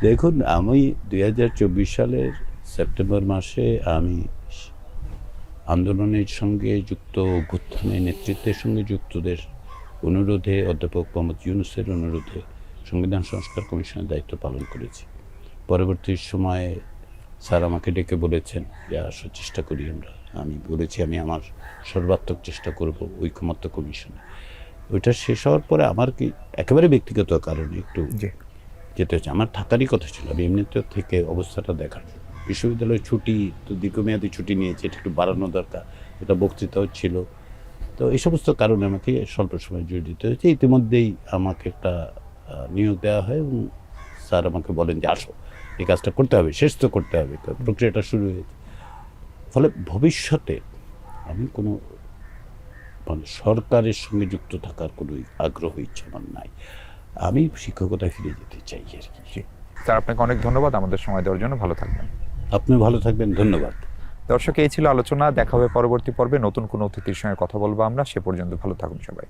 Speaker 2: দেখুন, আমি 2024 সালের সেপ্টেম্বর মাসে আমি আন্দোলনের সঙ্গে যুক্ত, অভ্যুত্থানের নেতৃত্বের সঙ্গে যুক্তদের অনুরোধে, অধ্যাপক মোহাম্মদ ইউনূসের অনুরোধে সংবিধান সংস্কার কমিশনের দায়িত্ব পালন করেছি। পরবর্তী সময়ে স্যার আমাকে ডেকে বলেছেন যে আসার চেষ্টা করি আমরা। আমি বলেছি আমি আমার সর্বাত্মক চেষ্টা করব ঐকমত্য কমিশনে। ওইটা শেষ হওয়ার পরে আমার কি একেবারে ব্যক্তিগত কারণে একটু যেতে হচ্ছে। আমার থাকারই কথা ছিল, আমি এমনিতে থেকে অবস্থাটা দেখার জন্য। বিশ্ববিদ্যালয়ের ছুটি তো দীর্ঘমেয়াদী ছুটি নিয়েছে, এটা একটু বাড়ানো দরকার, এটা বক্তৃতাও ছিল। তো এই সমস্ত কারণে আমাকে স্বল্প সময় জড়িয়ে দিতে হয়েছে। ইতিমধ্যেই আমাকে একটা নিয়োগ দেওয়া হয় এবং স্যার আমাকে বলেন যে আসো, এই কাজটা করতে হবে, শেষ তো করতে হবে, প্রক্রিয়াটা শুরু হয়েছে। ফলে ভবিষ্যতে আমি কোনো মানে সরকারের সঙ্গে যুক্ত থাকার কোনো আগ্রহ ইচ্ছা আমার নাই। আমি শিক্ষকতায় ফিরে যেতে চাই আর কি।
Speaker 1: স্যার, আপনাকে অনেক ধন্যবাদ আমাদের সময় দেওয়ার জন্য। ভালো থাকবেন।
Speaker 2: আপনিও ভালো থাকবেন, ধন্যবাদ।
Speaker 1: দর্শক, এই ছিল আলোচনা। দেখা হবে পরবর্তী পর্বে, নতুন কোনো অতিথির সঙ্গে কথা বলবো আমরা। সে পর্যন্ত ভালো থাকুন সবাই।